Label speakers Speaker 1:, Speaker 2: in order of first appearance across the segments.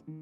Speaker 1: 各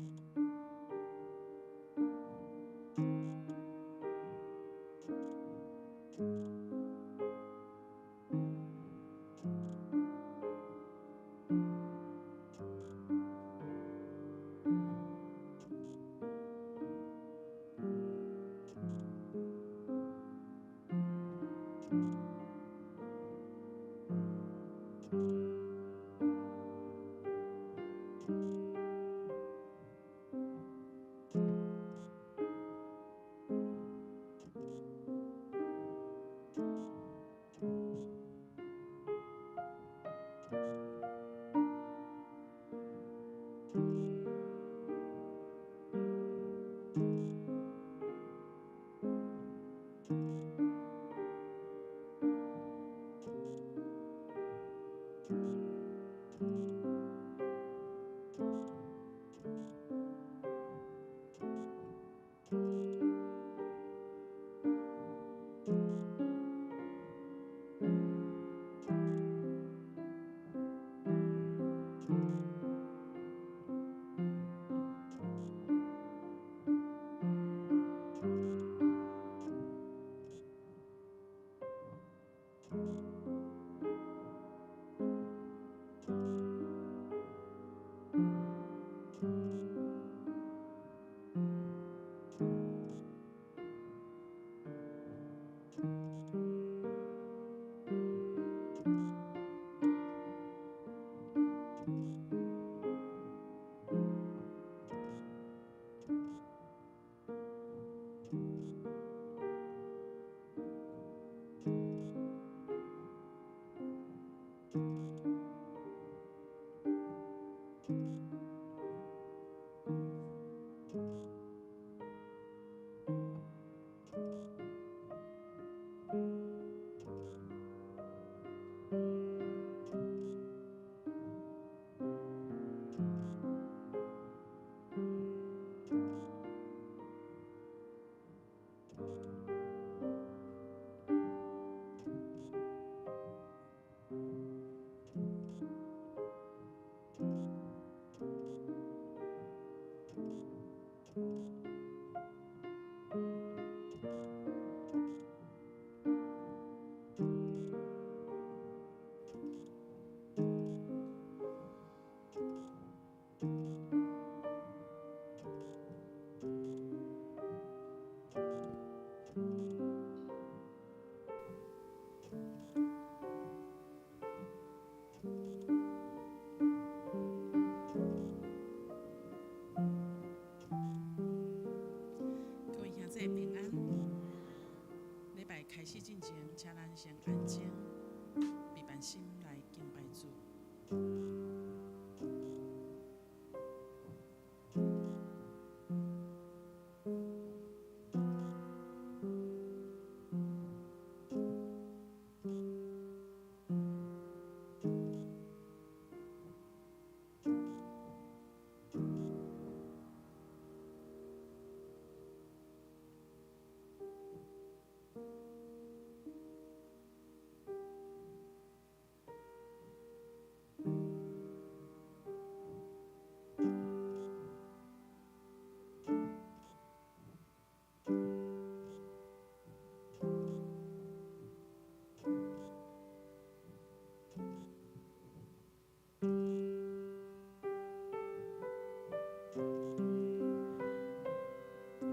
Speaker 1: 位兄姐平安。礼拜开始之前，请咱先安静，闭办心来敬拜主。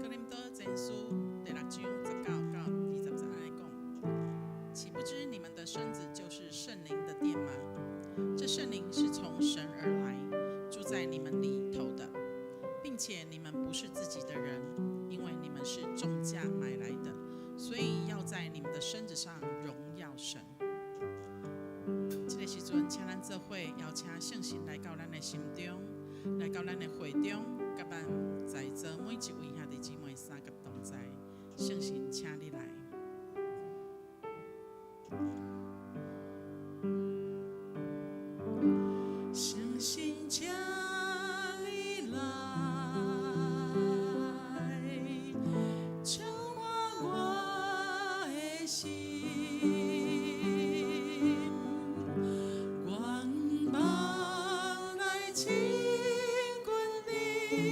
Speaker 1: 哥林多前书第6章19到23安尼讲：岂不知你们的身子就是圣灵的殿吗？这圣灵是从神而来，住在你们里头的，并且你们不是自己的人，因为你们是重价买来的，所以要在你们的身子上荣耀神。这个时阵，请咱做伙邀请圣神来到咱的心中，来到咱的会中，甲咱在座每一位兄弟姊妹三甲同在。圣神，请你来。圣神，请你来，充满我的心。光芒来亲近你。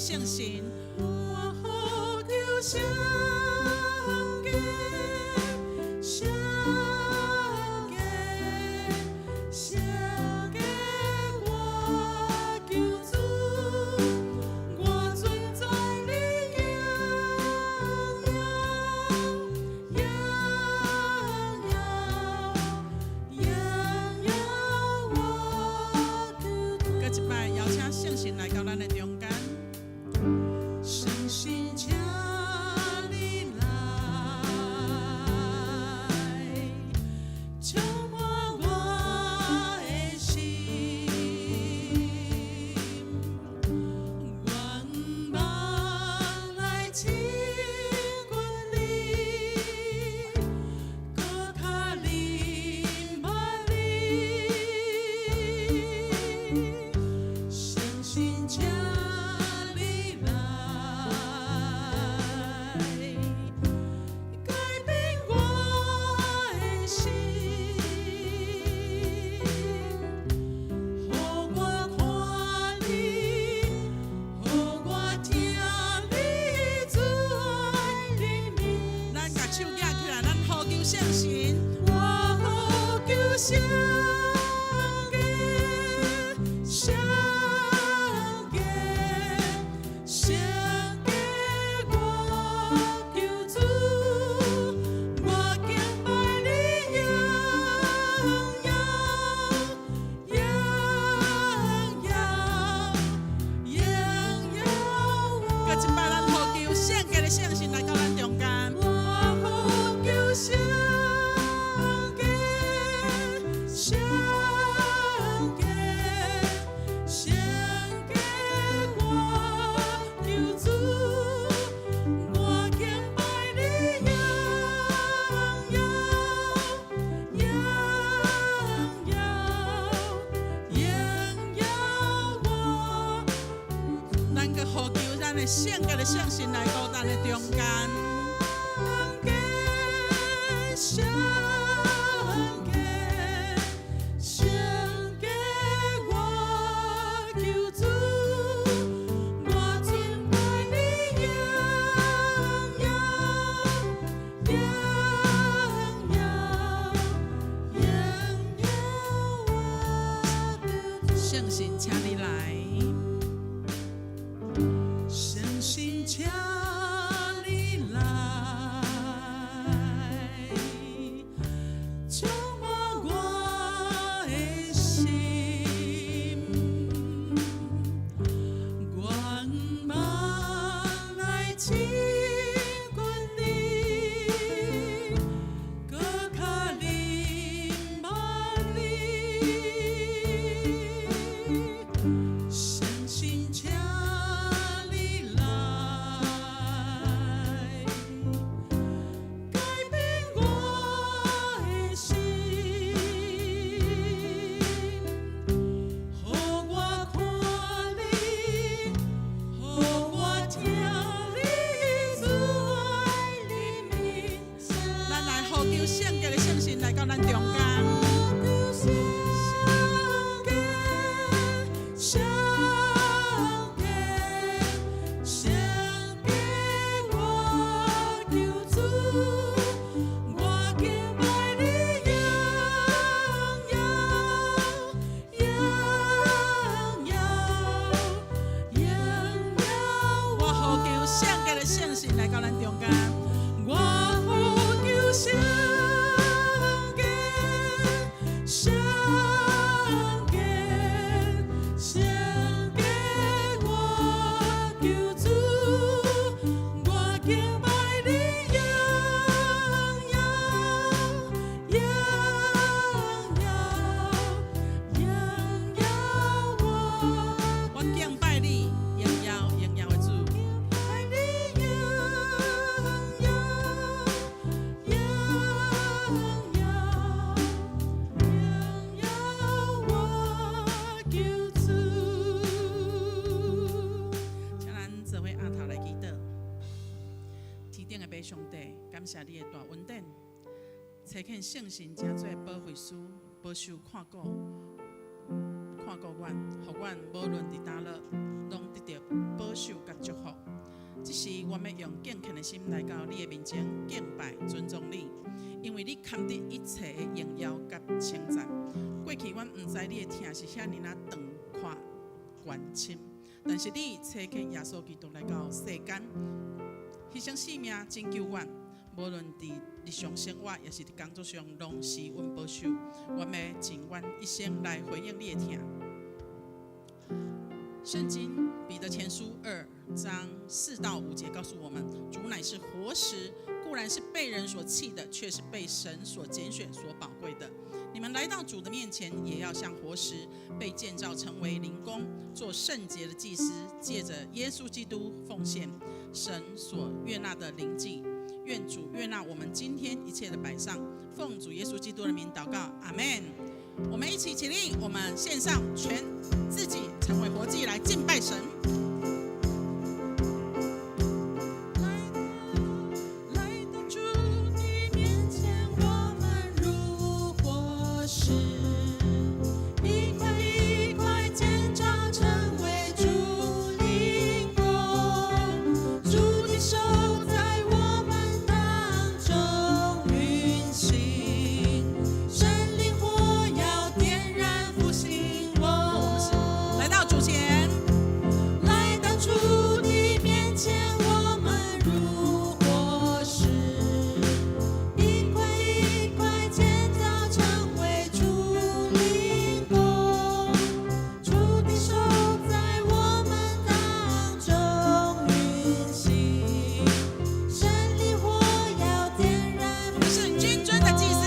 Speaker 1: 圣神。
Speaker 2: 我呼求圣洁，圣洁，圣洁，我求主，我存在你荣耀，
Speaker 1: 搁一摆，邀请圣神来到咱的中间。
Speaker 2: 圣神，请你来，充满我的心，愿望来亲近你，搁较临捌你，圣神，请你来。改变我的心，互我看你，互我听你慈爱的名。
Speaker 1: 咱把手举起来，咱呼求圣神。
Speaker 2: 我呼求圣洁，圣洁，圣洁，我求主，我敬拜你荣耀，
Speaker 1: 搁一摆，咱呼求圣洁的圣神来到咱中间。
Speaker 2: 我呼求圣洁，圣洁，圣洁，我求主，我敬拜你荣耀，
Speaker 1: 咱搁呼求咱的圣洁的圣神来到咱的中间。
Speaker 2: 圣洁，圣洁，我求主，我尊拜你
Speaker 1: 圣神，请你来。
Speaker 2: 圣神，请你来，充满我的心，愿望来亲近你，搁较临捌你，圣神，请你来，改变我的心，互我看你，互我听你慈爱的名。
Speaker 1: 咱来呼求圣洁的圣神来到咱中间。
Speaker 2: 圣洁，圣洁，圣洁，我求主，我敬拜你
Speaker 1: 我呼求圣洁的圣神来到咱中间。
Speaker 2: 我呼求圣洁，圣洁，圣洁，我求主，我敬拜你
Speaker 1: 我敬拜你，荣耀荣耀的主。请咱做伙额头来祈祷。天顶的爸上帝，感谢你的大恩典，差遣圣神正做保惠师，保守看顾阮，互阮无论伫倒落，拢得到保守甲是我们用敬虔的心来到你的面前敬拜尊重你，因为你堪得一切的荣耀甲称赞。过去阮毋知你的疼是遐尼啊长宽悬深，但是你差遣耶稣基督来到世间，牺牲性命拯救阮。无论伫日常生活，也是伫工作上，拢是阮保守。我们尽阮一生来回应你的疼。圣经彼得前书2章4到5节告诉我们，主乃是活石，固然是被人所弃的，却是被神所拣选、所宝贵的。你们来到主的面前，也要像活石，被建造成为灵宫，做圣洁的祭司，借着耶稣基督奉献神所悦纳的灵祭。愿主悦纳我们今天一切的摆上，奉主耶稣基督的名祷告，阿们。我们一起起立，我们献上全自己，成为活祭来敬拜神。
Speaker 2: 来到主你面前，我们如活石，一块一块建造成为主灵宫，主的手在我们当中运行，神灵火要点燃复兴我。
Speaker 1: 来到主前，
Speaker 2: 来到主的面前，我们如活石，一块一块建造成为主灵宫，主的手在我们当中运行，神灵火要点燃
Speaker 1: 我们是君尊的祭司，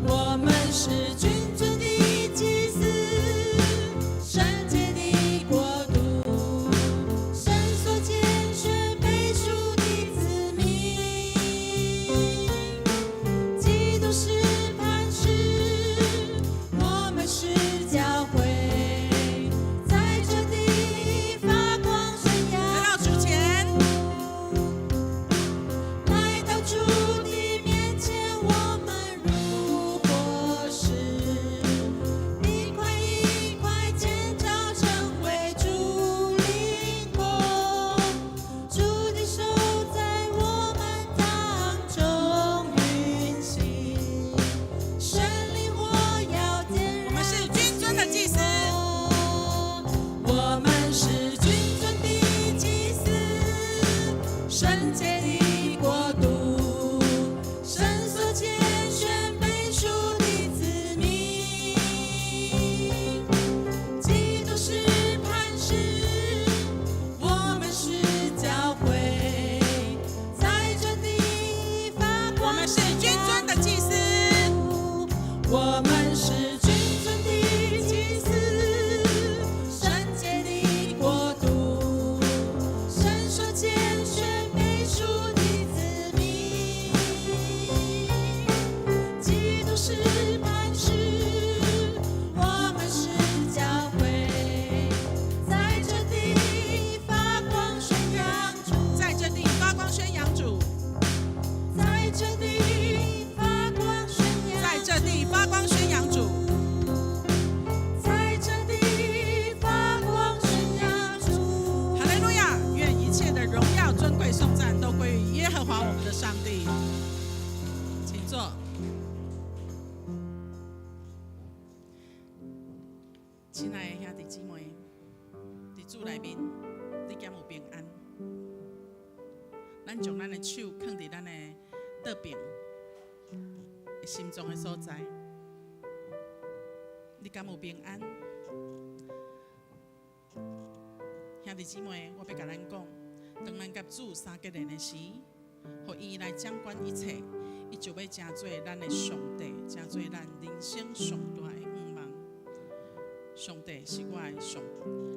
Speaker 2: 我们是君尊的祭司，圣洁的国度，神所拣选被赎的子民，基督是磐石，我们是教会，在这地发光闪
Speaker 1: 来
Speaker 2: 耀。
Speaker 1: 到主前，
Speaker 2: 来到主的面前，我们如活石，一块一块建造成为主灵宫，主的手在我们当中运行，神灵火要点燃。
Speaker 1: 我们是君尊的祭司，
Speaker 2: 我们是君尊的祭司，圣洁的国度，神所拣选被赎的子民，基督是磐石，我们是教会，在这地发
Speaker 1: 我
Speaker 2: 光
Speaker 1: 们是君尊的祭司，
Speaker 2: 我们是君尊的祭司，圣洁的国度，神所拣选被赎的子民，基督是磐石，我们是教会，在这地发光宣扬主，
Speaker 1: 在这地发光宣扬主，
Speaker 2: 在这地发光宣扬，
Speaker 1: 在这地发光宣扬主。
Speaker 2: 在这地发光宣扬主。
Speaker 1: 哈利路亚！愿一切的荣耀、尊贵、颂赞都归于耶和华我们的上帝。请坐。亲爱的兄弟姊妹，伫主内面，你敢有平安？咱将咱的手放伫咱的桌边，心中的所在，你敢有平安？兄弟姊妹，我要甲咱讲，当咱甲主相结连的时，互伊来掌管一切，伊就要成做咱的上帝，成做咱人生上大的愿望。上帝是我的上，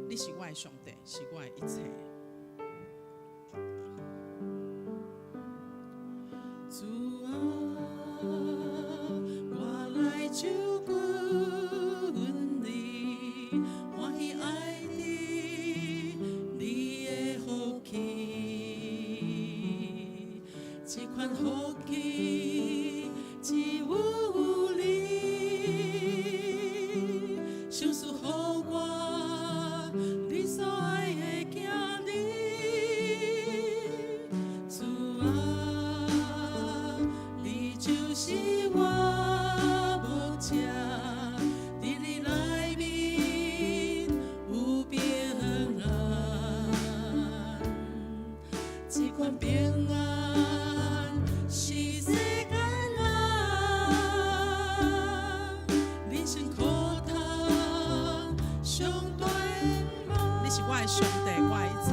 Speaker 1: 你是我的上帝，是我的一切。
Speaker 2: 主啊，我来求问你，欢喜爱你，你的福气，这款福气只有你，上赐予我你所爱的囝儿。
Speaker 1: 是我的上帝，我的一切。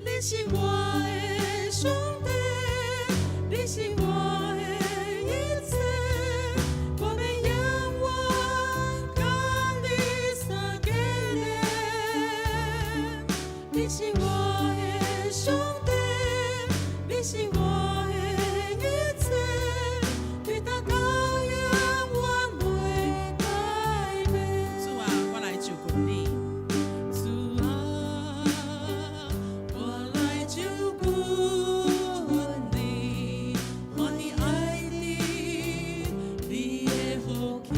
Speaker 2: 你是我的上帝，你是我的一切，我要仰望甲你相结连。你是我的上帝，你是我的一切，对他羔羊我袂改变。
Speaker 1: 主啊，我来就近你。
Speaker 2: 主啊，我来就近你，看你爱你，你的福气，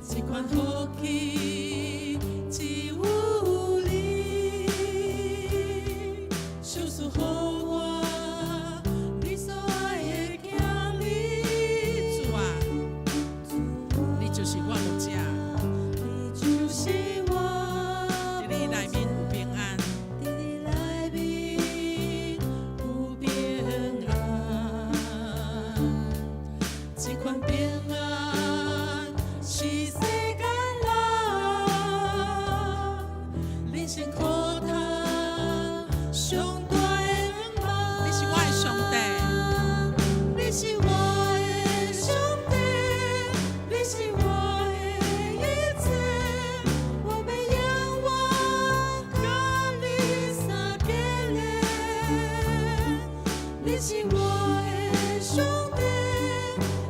Speaker 2: 这款福气只有你，叔叔给我你所爱的囝儿。
Speaker 1: 主啊，你就是我牧者，
Speaker 2: 你就是我，
Speaker 1: 在你内面有平安。
Speaker 2: 在你内面有平安，这款平安是世间人人生苦痛上大的恩望。
Speaker 1: 你是我的上帝，
Speaker 2: 你是我的上帝，你是我的一切，我要仰望甲你相结连。你是我的上帝，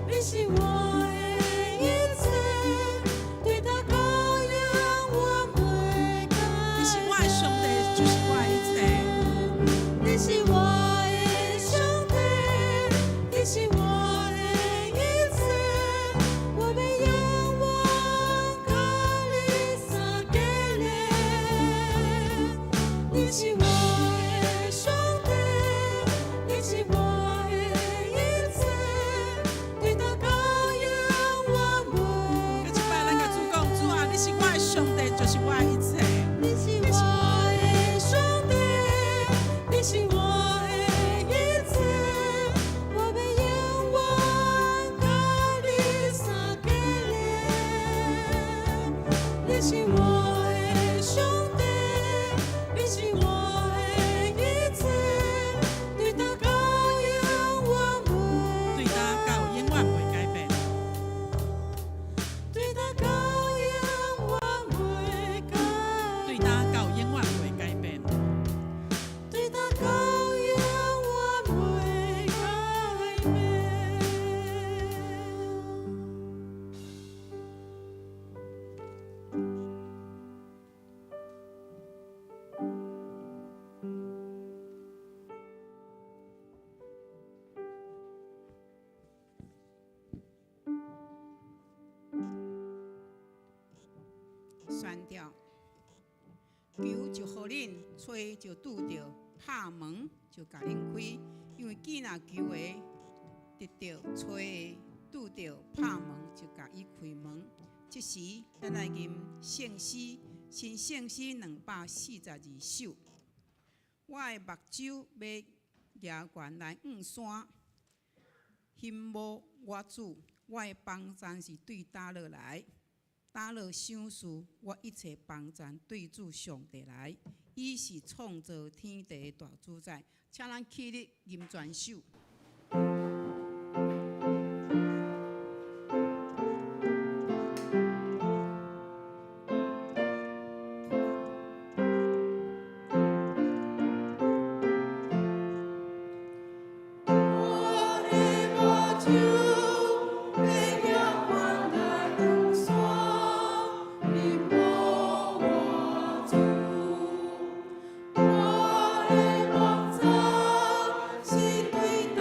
Speaker 2: 你是我的一切，对他羔羊我袂改。
Speaker 1: 你是我的上帝，就是我的一切。
Speaker 2: 你是我的上帝，你是我的一切，我要仰望甲你相结连。你是我的上帝，你是我的一切，对他羔羊我袂
Speaker 1: 这一摆咱甲主讲，主啊，你是我的上帝，就是我的一切。
Speaker 2: 你是我的上帝，你是我的一切，我要仰望甲你相结连。你是我的上帝，你是我的一切，对他羔羊我
Speaker 1: 对他到永远袂改变。
Speaker 2: 对他羔羊我袂改
Speaker 1: 对他到永远袂改变。
Speaker 2: 对他羔羊我袂改变。
Speaker 3: 宣调，求就互恁，吹就拄着，拍门就甲恁开。因为既若求的得着，吹的拄着，拍门就甲伊开门。即时，咱来吟圣诗，新圣诗242首。我的目睭要举悬来望山，心无我主，我的帮赞是对倒落来。打落想事，我一切帮赞对主上帝来，伊是创造天地的大主宰。请咱起立吟全首。
Speaker 2: 我的目睭要仰望来望山，你无我主。我的梦想是对他。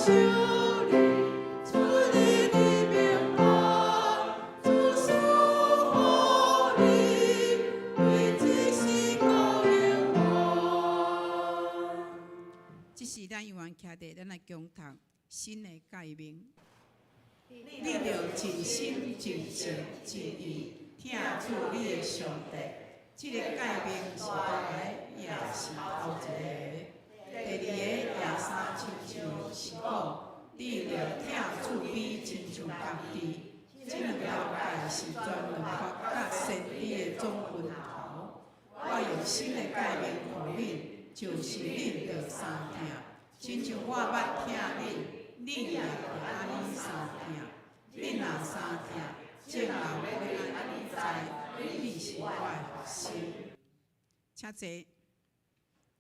Speaker 2: 修理，主你的变化，主属乎你，为这是高原我。
Speaker 3: 这是咱永远徛伫咱来共读新的诫命。你着尽心、尽性、尽意听主你的上帝。这个诫命是倒来，也是头一个。第二个也三亲像是讲，你着听主比亲像家己。这两条诫是专门发甲先知的总分头。我用新的诫命予恁，就是恁着三听，亲像我捌听恁，恁也着安尼三听。恁若三听，正人要安尼知，你是我的学生。请坐。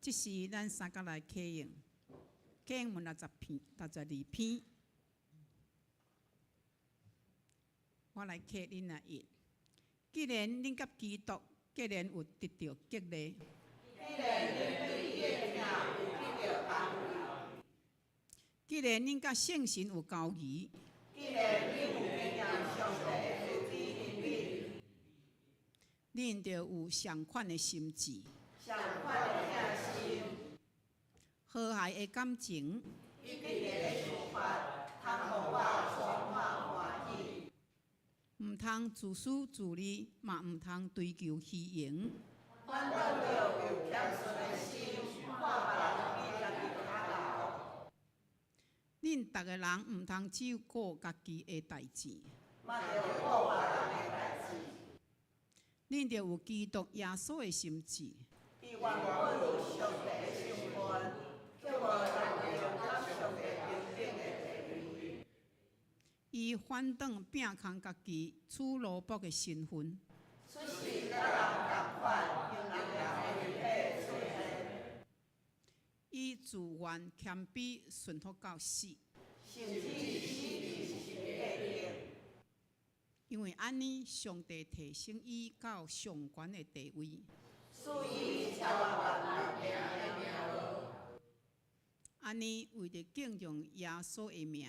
Speaker 3: 这是咱三角来启用，经文62篇，我来启恁来译。既然恁甲基督既然有得到激励，既然恁甲圣神有交谊，恁着有相款的心志。和谐的感情，毋通自私自利，嘛毋通追求虚荣。恁逐个人毋通只有顾家己的代志，恁着有基督耶稣的心志。伊反倒摒空家己处奴仆的身份，伊自愿谦卑顺服到死，因为安尼，上帝提升伊到上悬的地位。安尼，为着敬重耶稣的名，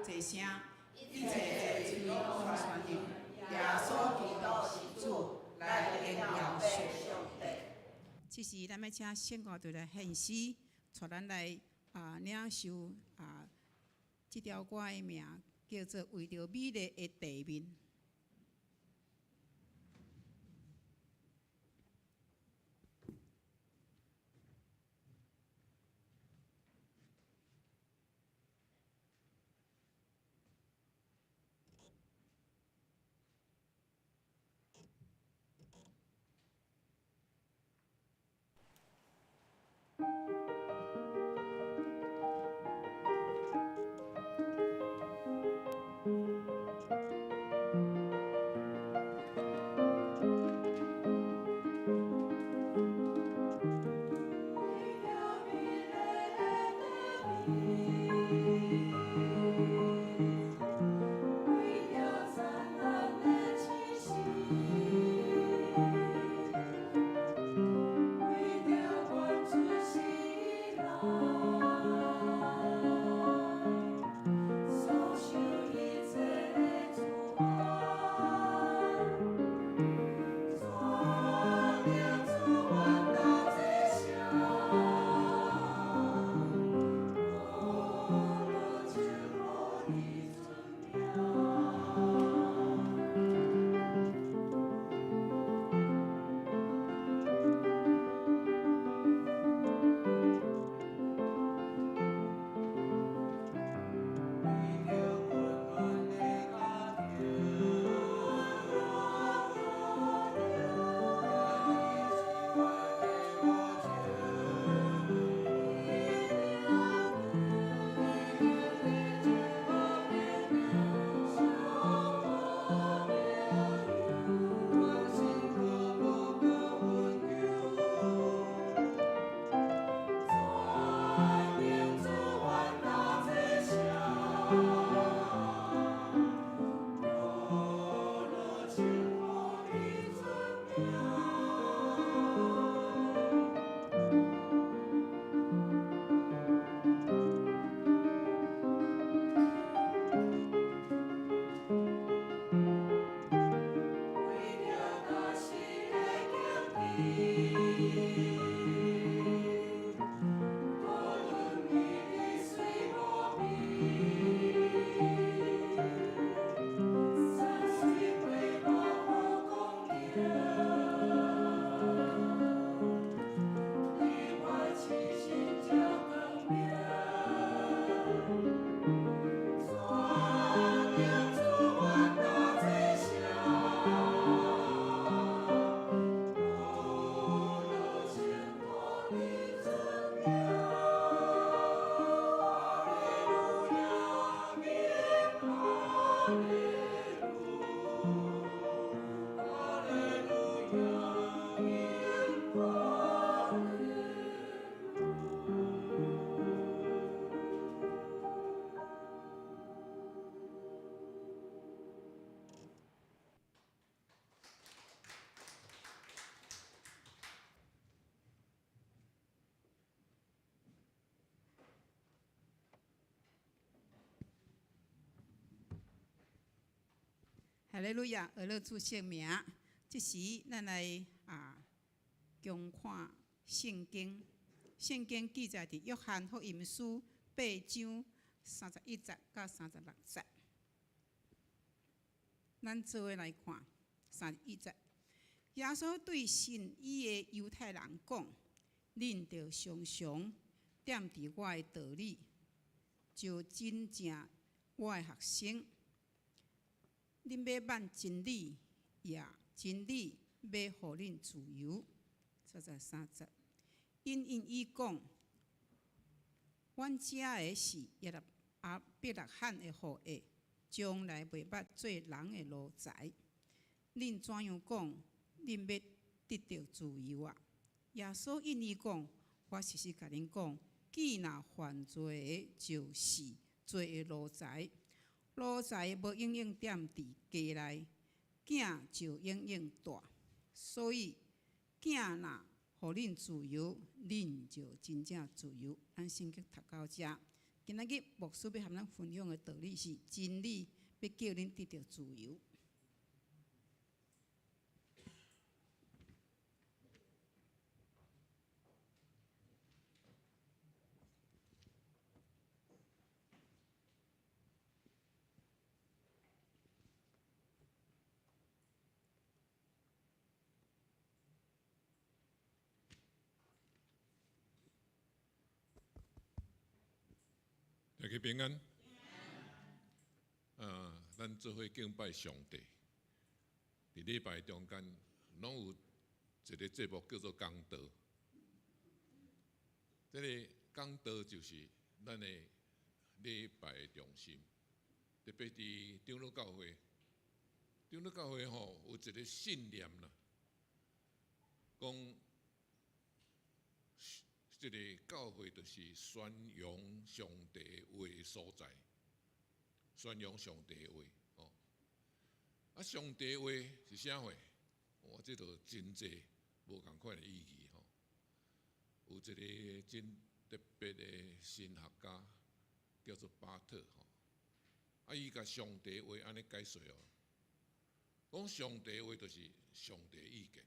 Speaker 3: 一声，一切的嘴拢宣扬耶稣基督是主，来荣耀上帝。这是咱要请圣歌队来献诗，带咱来领受这条歌的名叫做《为着美丽的地面》。哈利路亚，俄勒主圣名。即时咱来共看圣经。圣经记载伫约翰福音书8章31节到36节。咱做伙来看31节。耶稣对信伊的犹太人讲：“恁着常常踮伫我的道理，就真正我的学生。恁要慢真理，也真理要互恁自由。33节。因伊讲，阮遮的是亚伯拉罕的后裔，将来袂捌做人的奴才。恁怎样讲？恁要得到自由啊？耶稣因伊讲，我实实甲恁讲，既若犯罪的，就是罪的奴才。奴才无永远踮伫家内，囝就永远大。所以囝若互恁自由，恁就真正自由。咱圣经读到遮，今仔日牧师要和咱分享的道理是：真理要叫恁得到自由。
Speaker 4: 大家平安。咱做伙敬拜上帝。伫礼拜中间，拢有一个节目叫做讲道。这个讲道就是咱的礼拜的中心，特别伫长老教会。长老教会吼有一个信念啦，讲这个教会就是宣扬上帝话的所在，宣扬上帝的话。上帝的话是啥话？哇，这都真济无共款的意义吼。有一个真特别的神学家叫做巴特吼，伊甲上帝话安尼解说哦，讲上帝话就是上帝意见，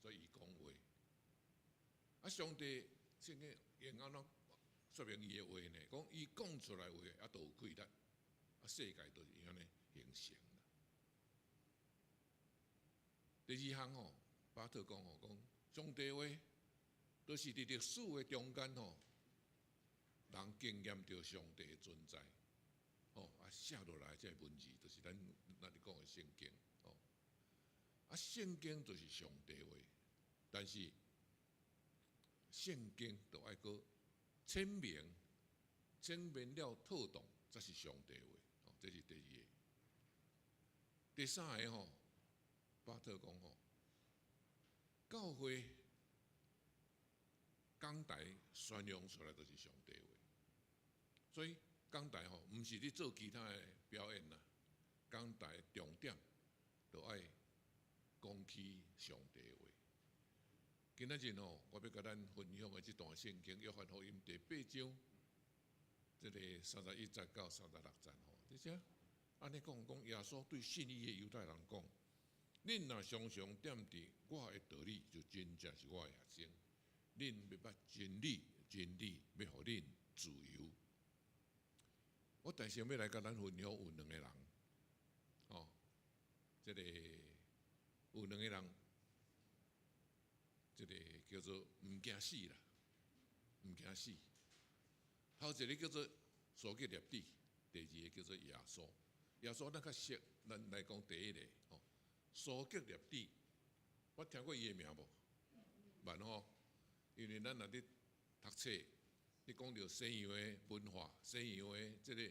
Speaker 4: 所以伊讲话。上帝圣经用安怎说明伊的话呢？讲伊讲出来话也都有规律，世界都是安尼形成。第二项吼，巴特讲吼，讲上帝话，都是伫历史的中间吼，人经验到上帝的存在，写落来这文字，就是咱咧讲的圣经，圣经就是上帝话，但是圣经都爱个签名了妥当，才是上帝话，这是第二个。第三个吼。巴特讲吼，教会讲台宣扬出来就是上帝话，所以讲台吼，毋是咧做其他的表演啦，讲台重点就爱讲起上帝话。今仔日吼，我要甲咱分享的这段圣经，约翰福音第8章，这个31节到36节吼，这些安尼讲耶稣对信伊的犹太人讲。恁若常常踮伫我的道理，就真正是我的学生。恁要捌真理，真理要互恁自由。我但是要来甲咱分享有两个人，哦，这个有两个人，这个叫做毋惊死啦，毋惊死。还有一个叫做苏格列底，第二个叫做耶稣。耶稣咱较熟，咱来讲第一个哦，苏格列底，我听过伊的名无？捌吼，因为咱若咧读册，你讲到西洋的文化、西洋的即个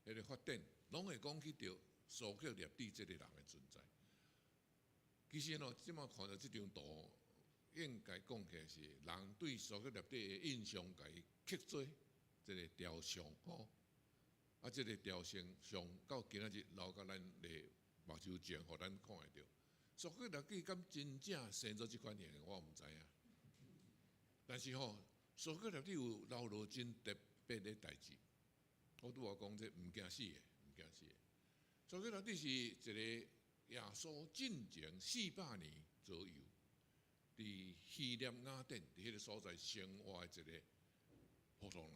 Speaker 4: 迄个发展，拢会讲起到苏格列底即个人的存在。其实喏，即马看到即张图，应该讲起来是人对苏格列底的印象，甲伊刻做即个雕像吼。啊，即个雕像到今仔日留甲咱的目睭前，互咱看会到。苏格列底敢真正生做即款人，我毋知影。但是吼，苏格列底有留落真特别的代志。我拄话讲这毋惊死的，毋惊死的。苏格列底是一个耶稣进前400年左右，伫希腊雅典伫迄个所在生活的一个普通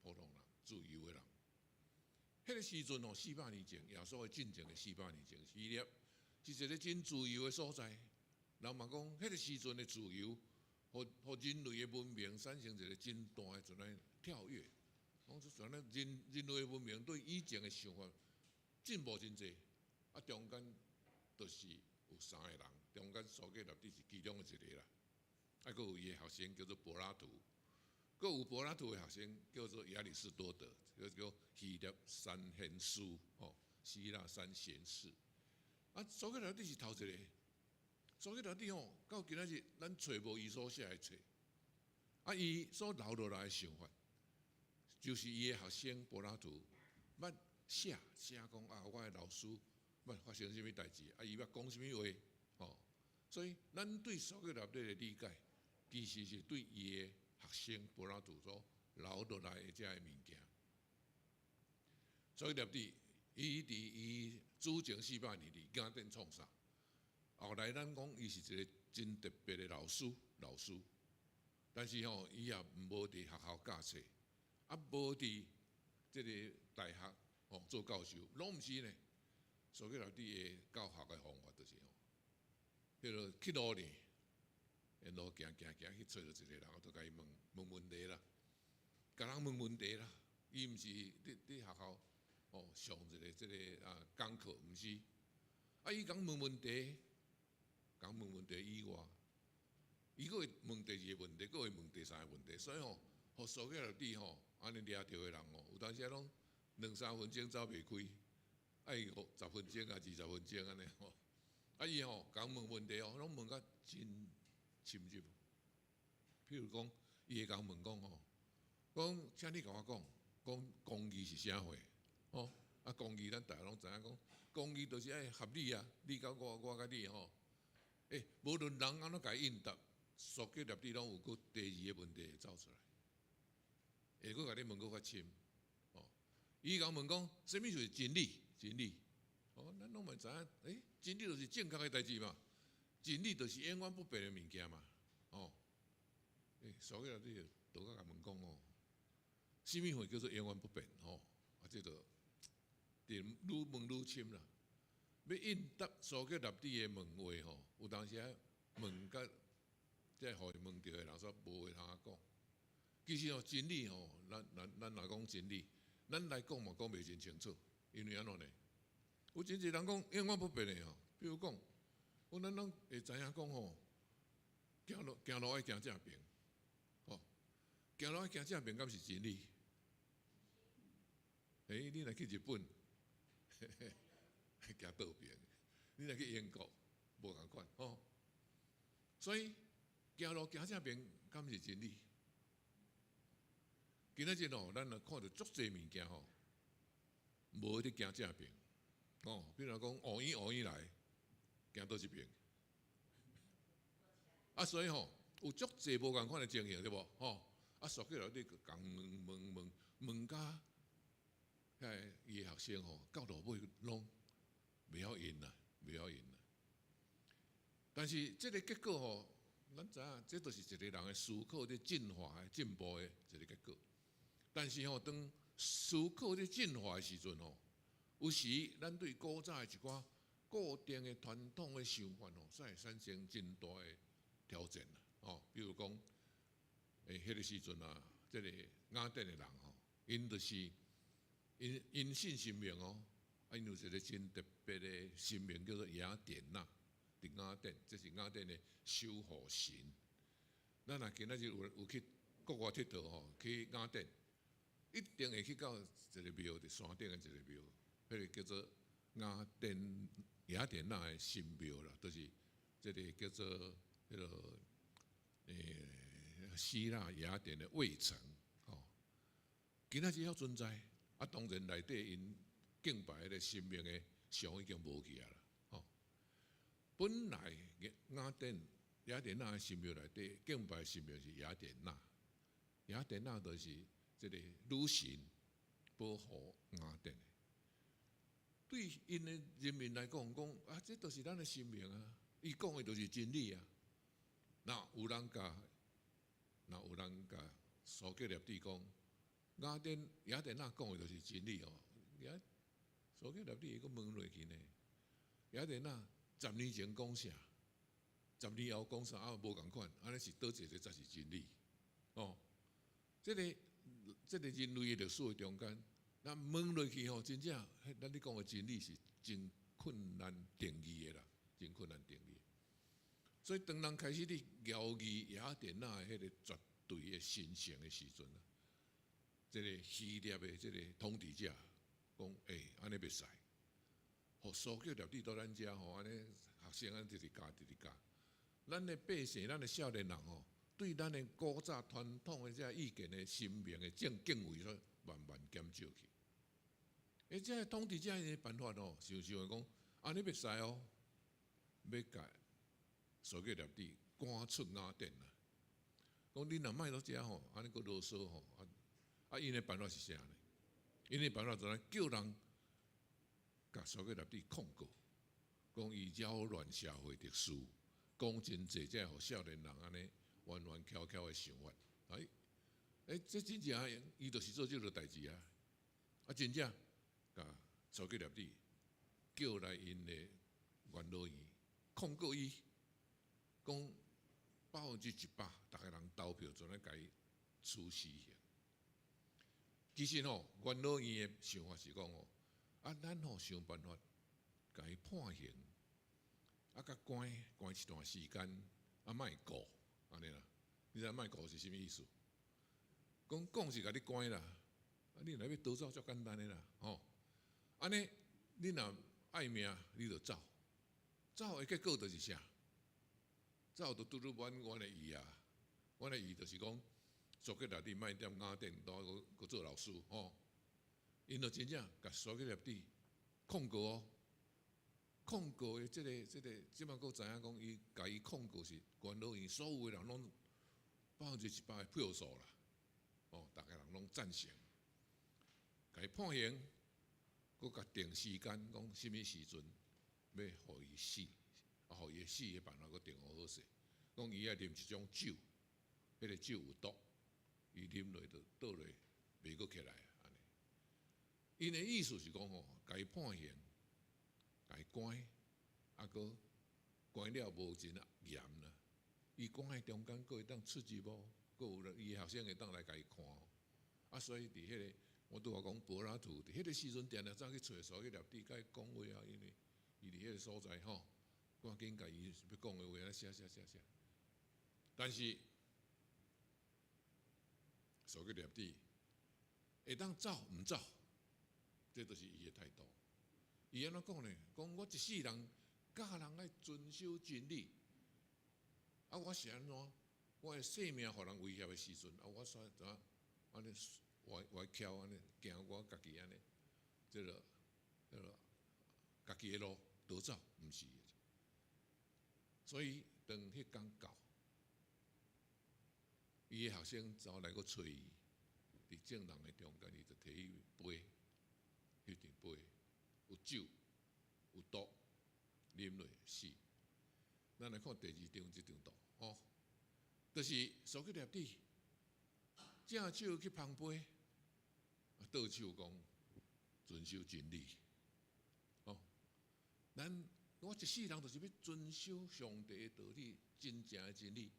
Speaker 4: 人，自由的人。迄个时阵吼，400年前，耶稣的进前的400年前，希腊是一个真自由的所在。人嘛讲，迄个时阵的自由，互人类的文明产生一个真大的一个跳跃。讲出像咱人类的文明对以前的想法进步真济，啊中间就是有3个人，中间苏格列底是其中的一个啦，啊，佫有伊的学生叫做柏拉图。佫有柏拉图的学生叫做亚里士多德，叫希腊三贤士，哦，希腊三贤士。啊，苏格列底是头一个。苏格列底吼，到今仔日咱找无伊所写的册，啊，伊所留落来的想法，就是伊的学生柏拉图捌写讲啊，我的老师捌发生什么代志，啊，伊捌讲什么话，哦，所以咱对苏格列底的理解，其实是对伊的学生柏拉图所留落来的遮个物件。苏格列底，伊伫伊主前400年伫雅典创啥？后来咱讲伊是一个真特别的老师，但是吼，伊也无伫学校教册，啊，无伫即个大学哦做教授，拢毋是呢。苏格列底的教学的方法就是吼，迄落去路呢。沿路行去找到一个人，就甲伊问问题啦，甲人问问题啦。伊毋是伫学校哦上一个即个啊讲课，毋是。啊，伊讲问问题，讲问问题以外，伊佫会问第2个问题，佫会问第3个问题。所以吼，互苏格列底吼安尼掠着的人吼，有当时拢2-3分钟走袂开，爱10分钟啊20分钟安尼吼。啊，伊吼讲问问题哦，拢问甲真深入，譬如讲，伊会甲问讲吼，讲，请你甲我讲公义是啥货？哦，啊，公义咱大家拢知影讲，公义就是爱合理啊，你甲我甲你吼，无论人安怎甲伊应答，苏格列底拢有个第2个问题会走出来，会佫甲你问佫较深，哦，伊甲问讲，什么就是真理？真理，哦，咱拢嘛知影，真理就是正确的代志嘛。真理就是永远不变的物件嘛，哦，苏格列底就甲问讲哦，什么话叫做永远不变？哦，啊，这就愈问愈深啦。要应答苏格列底的问话吼，有当时问甲即互伊问着的人说无话通讲。其实哦，真理吼，咱来讲真理，咱来讲嘛讲袂真清楚，因为安怎呢？有真侪人讲永远不变的吼，比如讲。咱拢会知影讲吼，行路爱行正边，吼，行路爱行正边，敢是真理？你若去日本，行倒边；你若去英国，无共款，吼。所以行路行正边，敢是真理？今仔日吼，咱若看到足侪物件吼，无伫行正边，哦，比如讲乌烟来。行倒一边，啊，所以吼有足侪无共款的情形，对无？吼，啊，苏格列底共问甲，伊的学生吼，到落尾拢袂晓赢啦，袂晓赢啦。但是这个结果吼，咱知影，这就是一个人的思考在进化、的进步的一个结果。但是吼，当思考在进化的时阵吼，有时咱对古早的一寡固定的传统的想法吼，才会产生真大的挑战啦。哦，比如讲，迄个时阵啊，这个雅典的人吼，因就是因信神明哦，因有一个真特别的神明叫做雅典娜。伫雅典，这是雅典的守护神。咱若今仔日有去国外佚佗吼，去雅典，一定会去到一个庙，伫山顶的一个庙，迄个叫做雅典娜的神庙啦，就是这个叫做迄个希腊雅典的卫城吼。今仔日还存在，啊，当然内底因敬拜迄个神明的像已经无去啊啦。本来雅典娜的神庙内底敬拜神明是雅典娜，雅典娜就是这个女神保护雅典的。对因的人民来讲，啊，这都是咱的神明啊，伊讲的都是真理啊。那有人甲苏格列底讲，雅典娜讲的都是真理哦。苏格列底伊个问落去呢，雅典娜10年前讲啥，10年后讲啥啊，无共款，安尼是倒一个才是真理哦。这个人类的历史中间，咱问落去吼，真正咱你讲的真理是真困难定义的啦，真困难定义。所以当人开始咧摇疑雅典娜的迄个绝对的神圣的时阵啊，这个希腊的这个统治者讲，安尼袂使。互苏格列底到咱遮吼，安尼学生安直直教，咱的百姓，咱的少年人吼，对咱的古早传统的这意见的神明的敬畏，说慢慢减少去。这统治者的办法吼，想的讲，安尼袂使哦，要甲苏格列底赶出雅典啦。讲你若卖到遮吼，安尼个啰嗦吼，因的办法是啥呢？因的办法就叫人。甲苏格列底控告，讲伊扰乱社会秩序，讲真济才互少年人安尼弯弯翘翘的想法。这真正伊就是做这个代志啊！真正甲苏格列底叫来因的元老院控告伊，讲100%，大家人投票就来甲伊处死刑。其实吼，元老院的想法是讲哦。咱吼想办法，甲伊判刑，甲关一段时间，莫告，安尼啦。你知莫告是啥物意思？讲是甲你关啦，你若要逃走，足简单的啦，吼。安尼，你若爱命，你就走，走的结果就是啥？走就拄阮的意啊，阮的意就是讲，苏格列底莫踮雅典岛个做老师，吼。因就真正甲苏格列底控告哦，控告的即摆佫知影讲，伊甲伊控告是元老院所有的人拢100%的票数啦，哦，大家人拢赞成，甲伊判刑，佫甲定时间，讲什么时阵要互伊死，互伊死的办法佫定好势，讲伊爱啉一种酒，迄个酒有毒，伊啉落就倒落袂佫起来。因的意思是讲吼，甲伊判刑，甲伊关，佫关了无真严啦。伊关的中间，佫会当出入无，佫有伊学生会当来甲伊看。所以伫迄个，我拄话讲柏拉图，伫迄个时阵，定定走去找苏格列底，甲伊讲话啊，因为伊伫迄个所在吼，赶紧甲伊要讲的话来写。但是苏格列底会当走毋走？这就是伊的态度。伊安怎讲呢？讲我一世人教人来遵守真理，我是安怎？我的性命互人威胁的时阵，我煞怎安尼歪翘安尼行我家己安尼，家己的路逃走，毋是。所以当迄天到，伊的学生走来个找伊，伫众人的中间，伊就摕伊杯。迄阵杯有酒有毒，啉落死。咱来看第2章这张图哦，就是苏格列底正手去捧杯，倒手讲遵守真理。哦，我一世人就是要遵守上帝的道理，真正的真理。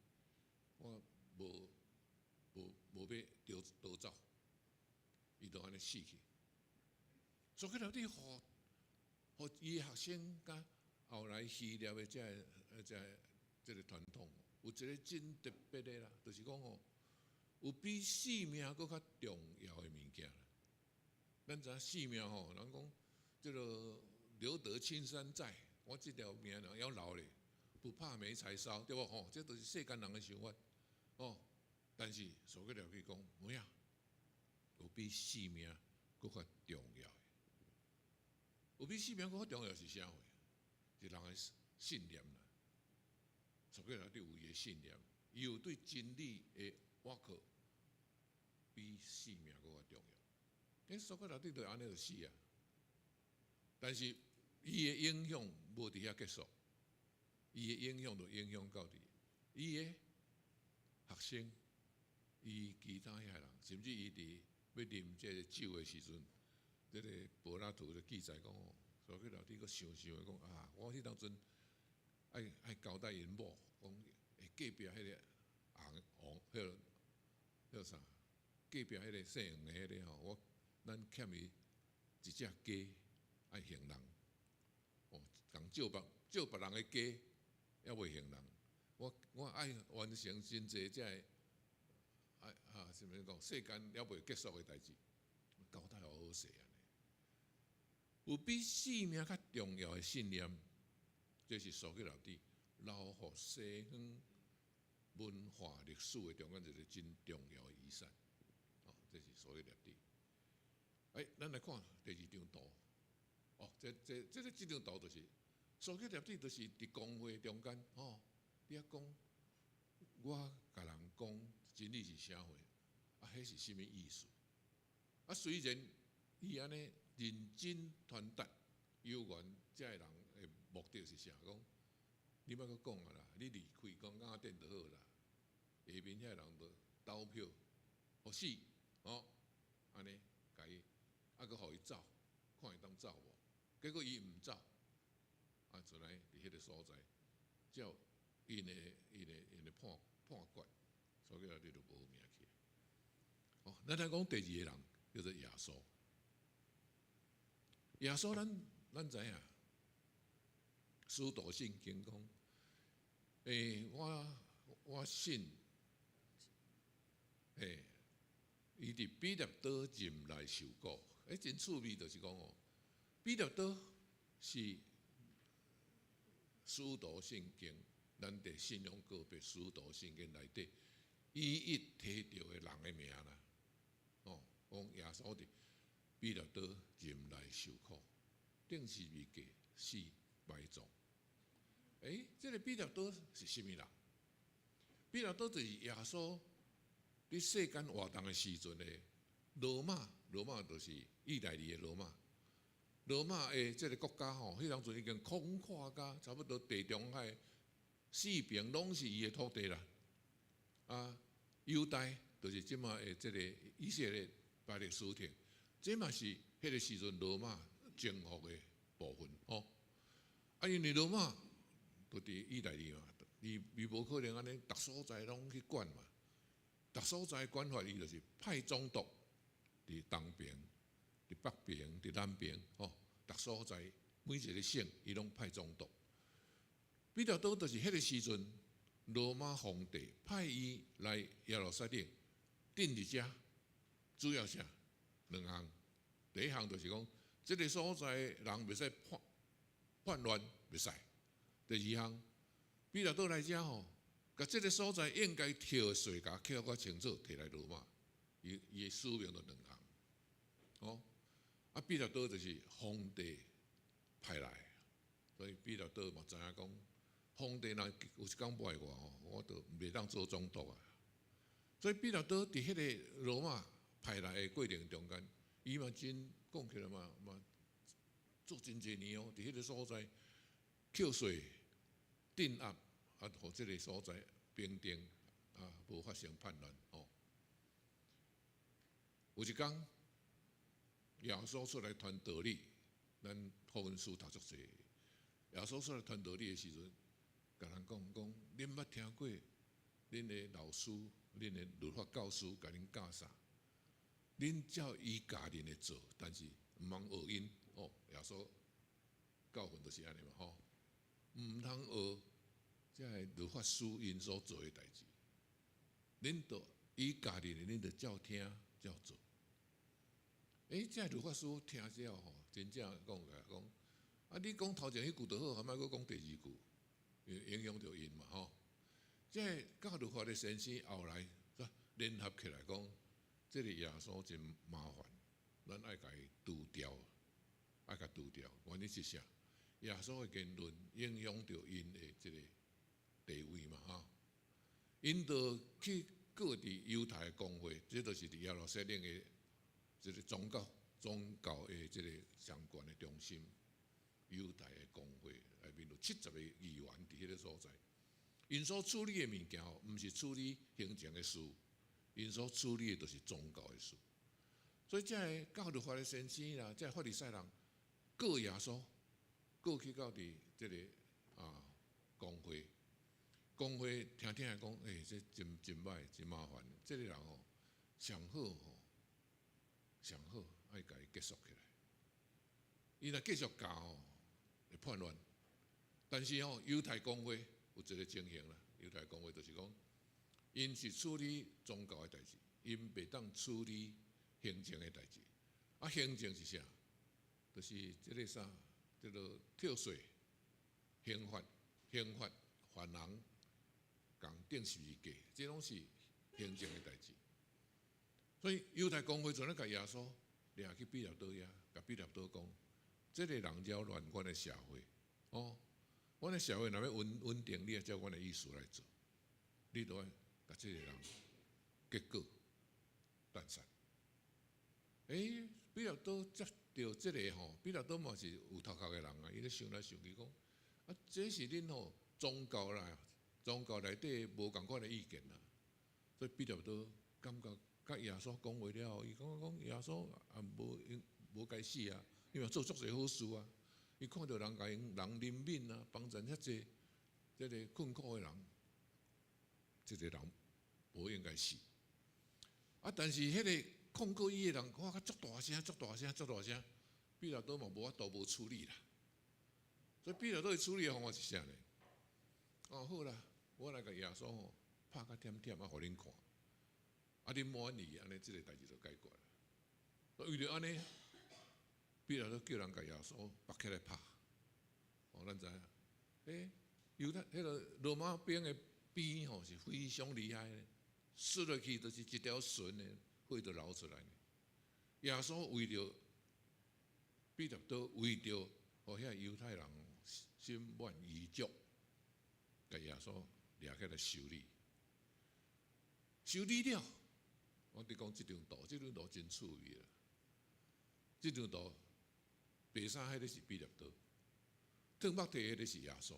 Speaker 4: 我无要逃走，伊就安尼死去。苏格列底互伊学生甲后来希腊的这个传统，有一个真特别的啦，就是讲哦，有比性命搁较重要的物件啦。咱知影性命吼，人讲这个留得青山在，我这条命要留咧，不怕没柴烧，对不？吼，这都是世间人的想法。哦，但是苏格列底讲，没啊，有比性命搁较重要的，有比性命搁较重要是啥货？是人的信念啦。苏格列底有伊的信念，伊有对真理的挖苦，比性命搁较重要。苏格列底就安尼就死啊！但是伊的影响无伫遐结束，伊的影响就影响到伊的学生，伊其他遐人，甚至伊伫要啉这个酒的时阵，这个柏拉图就记载讲哦，苏格列底佫想的讲啊，我迄当阵爱交代因某，讲隔壁迄个王，迄个啥？隔壁迄个姓黄的迄个吼，咱欠伊一只鸡，爱还人。哦，共借别人的鸡，还未还人。我爱完成真济这什么讲世间了未结束的代志，交代好势安尼。有比性命较重要的信念，这是苏格列底留予西方文化历史的中间一个真重要的遗产。哦，这是苏格列底。咱来看第2张图。哦，这张图就是苏格列底，就是伫公会中间哦，你讲我甲人讲真理是啥货，迄是啥物意思？虽然伊安尼认真传达，有缘这人的目的是啥？讲你莫阁讲啊啦，你离开讲雅典就好啦，下面遐人就投票，互死哦，安尼甲伊，佫互伊走，看伊当走无？结果伊毋走，就来伫迄个所在，照因的判决，所以你就无命去。哦，咱来讲第2个人叫做耶稣。耶稣咱知影，使徒信经讲，我信，伊伫彼得岛任内受过，真趣味，就是讲哦。彼得岛是使徒圣经，咱伫信仰个别使徒圣经内底，伊一提到的人的名啦。哦，讲耶稣伫彼得岛任内受苦，定时未过死埋葬。这个彼得岛是啥物人？彼得岛就是耶稣伫世间活动的时阵的罗马就是意大利的罗马。罗马的这个国家吼，迄当阵已经空旷甲差不多地中海四边拢是伊的土地啦。犹大就是即马的这个以色列巴勒斯坦，这嘛是迄个时阵罗马征服的部分哦。因为罗马就伫意大利嘛，伊无可能安尼逐所在拢去管嘛，逐所在管法伊就是派总督伫东边。伫北边、伫南边，哦，逐所在每一个省，伊拢派总督。彼得岛就是迄个时阵，罗马皇帝派伊来耶路撒冷，定伫遮，主要啥2项？第一项就是讲，这个所在人袂使叛乱，袂使。第2项，彼得岛来遮吼，甲这个所在应该跳水，甲扣较清楚，摕来罗马。伊的使命就2项，哦。彼得岛就是皇帝派来，所以彼得岛嘛知影讲，皇帝若有一天败我就袂当做总督啊。所以彼得岛伫迄个罗马派来的过程中间，伊嘛真讲起来嘛做真侪年哦，伫迄个所在扣税、镇压互即个所在平定无发生叛乱哦。有一天，耶稣出来传道理，咱福音书读足济。耶稣出来传道理的时阵，甲人讲，恁捌听过恁的老师、恁的律法教师甲恁教啥？恁照伊家己的做，但是毋通学因哦。耶稣教训就是安尼嘛吼，毋通学即个律法师因所做的代志。恁着伊家己的，恁着照听照做。即个律法师听了吼，真正讲，你讲头前迄句就好，还莫阁讲第二句，影响着因嘛吼。即个教律法的先生后来联合起来讲，即个耶稣真麻烦，咱爱甲伊除掉，爱甲除掉。原因是啥？耶稣的言论影响着因的即个地位嘛吼。因着去各地犹太的公会，这就是伫耶路撒冷的即个宗教的即个相关的中心。犹太的公会内面有70个议员伫迄个所在，因所处理的物件吼，毋是处理行政的事，因所处理的都是宗教的事。所以这个教律法的先生啦，这个法利赛人告耶稣，告去到伫即个公会，公会听讲，这真歹，真麻烦。这个人吼，上好爱甲伊结束起来。伊若继续教吼，会叛乱。但是犹太公会有一个情形啦，犹太公会就是讲，因是处理宗教的代志，因袂当处理行政的代志。行政是啥？就是即个啥，叫做跳税、刑法、犯人共定时价，这拢是行政的代志。所以犹太公会阵咧，甲耶稣掠去比勒多遐，甲比勒多讲，这个人扰乱阮的社会，阮的社会若要稳定，你要照阮的意思来做，你都要甲这个人结果诞生。比勒多接到这个比勒多嘛是有头壳的人啊，伊咧想来想去讲，这是恁宗教啦，宗教内底无共款的意见啦，所以比勒多感觉。甲耶稣讲话了后，伊讲耶稣也无该死啊，因为做足侪好事啊。伊看到人甲人怜悯啊，帮助遐济即个困苦的人，即个人无应该死。但是迄个控告伊的人，哇，足大声，比勒多嘛无法度无处理啦。所以比勒多处理的方法是啥呢？好啦，我来甲耶稣拍甲甜，互恁看。恁满意，安尼即个代志就解决了。为了安尼，比勒多叫人甲耶稣绑起来拍。咱知影，犹太迄个罗马兵的鞭是非常厉害的，撕落去就是一条绳的，血就流出来。耶稣为了比勒多，为了互遐犹太人心满意足，甲耶稣掠起来修理，了。我哋讲这张图真趣味啦！这张图白衫迄个是比勒多，烫目地迄个是耶稣。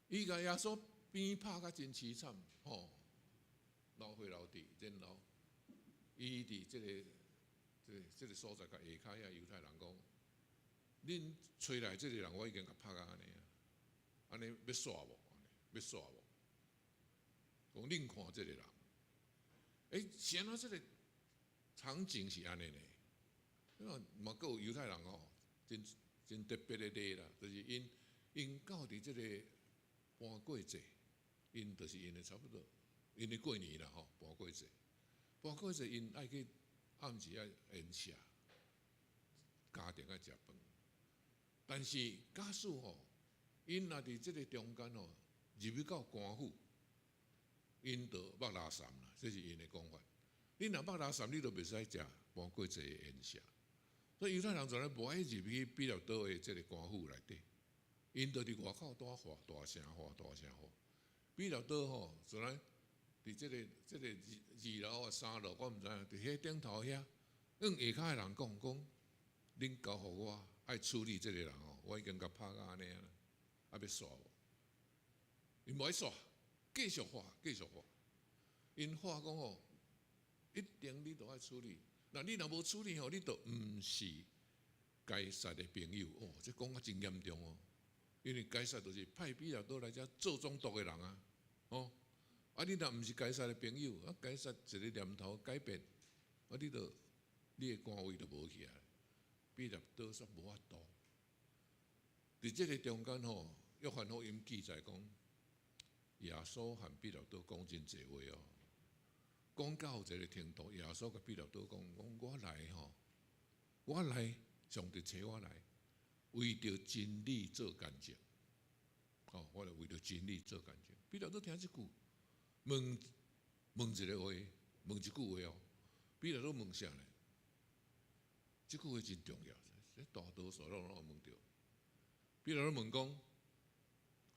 Speaker 4: 伊甲耶稣鞭拍甲真凄惨，流血流地，然后伊伫这个所在甲下骹遐犹太人讲：恁找来这个人，我已经甲拍甲安尼啊，安尼要煞无？讲恁看这个人。是安怎这个场景是安尼呢？嘛，阁有犹太人真特别的例啦，就是因到伫这个搬过节，因就是因的差不多，因的过年啦搬过节因爱去暗时爱宴请，家庭爱食饭，但是假使因若伫这个中间入去到官府。因就捌拉三啦，这是因的讲法。你若捌拉三，你就袂使食搬过节的宴席。所以犹太人从来无爱入去比勒多的这个官府内底，因就伫外口大喊大声。比勒多从来伫这个2楼啊3楼，我毋知影，伫迄顶头遐，下骹的人讲，恁交互我爱处理这个人我已经甲拍甲安尼啊，要煞无？因无爱煞，继续画，继续画。因画讲吼，一定你都爱处理。那你若无处理吼，你就毋是该杀的朋友哦。这讲啊真严重哦，因为该杀就是派比拉多来遮做总督的人啊，哦。啊，你若毋是该杀的朋友，啊，该杀一个念头改变，啊，你的官位就无起来，比拉多煞无法度。伫这个中间吼，约翰福音记载讲，耶稣和比拉多讲真侪话哦。讲到一个程度，耶稣甲比拉多讲：我来吼，我来，上帝找我来，为着真理做见证。哦，我来为着真理做见证。比拉多听即句，问一个话，问一句话哦。比拉多问啥呢？即句话真重要，这大多数拢问着。比拉多问讲：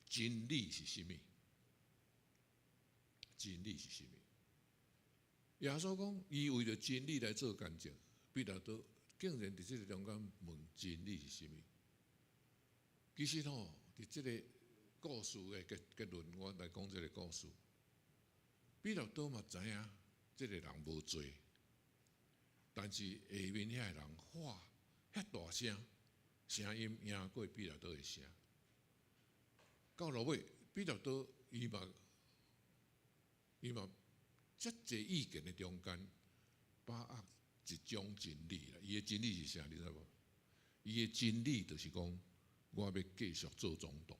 Speaker 4: 真理是甚物？真理是甚物？耶稣讲，伊为了真理来做见证。比拉多竟然伫这个中间问真理是甚物？其实吼，伫这个故事的结论，我来讲这个故事。比拉多嘛知影，这个人无罪，但是下面遐个人喊遐大声，声音赢过比拉多的声。到落尾，比拉多伊嘛遮侪意见的中间，把握一种真理啦。伊的真理是啥？你知无？伊的真理就是讲，我要继续做总统。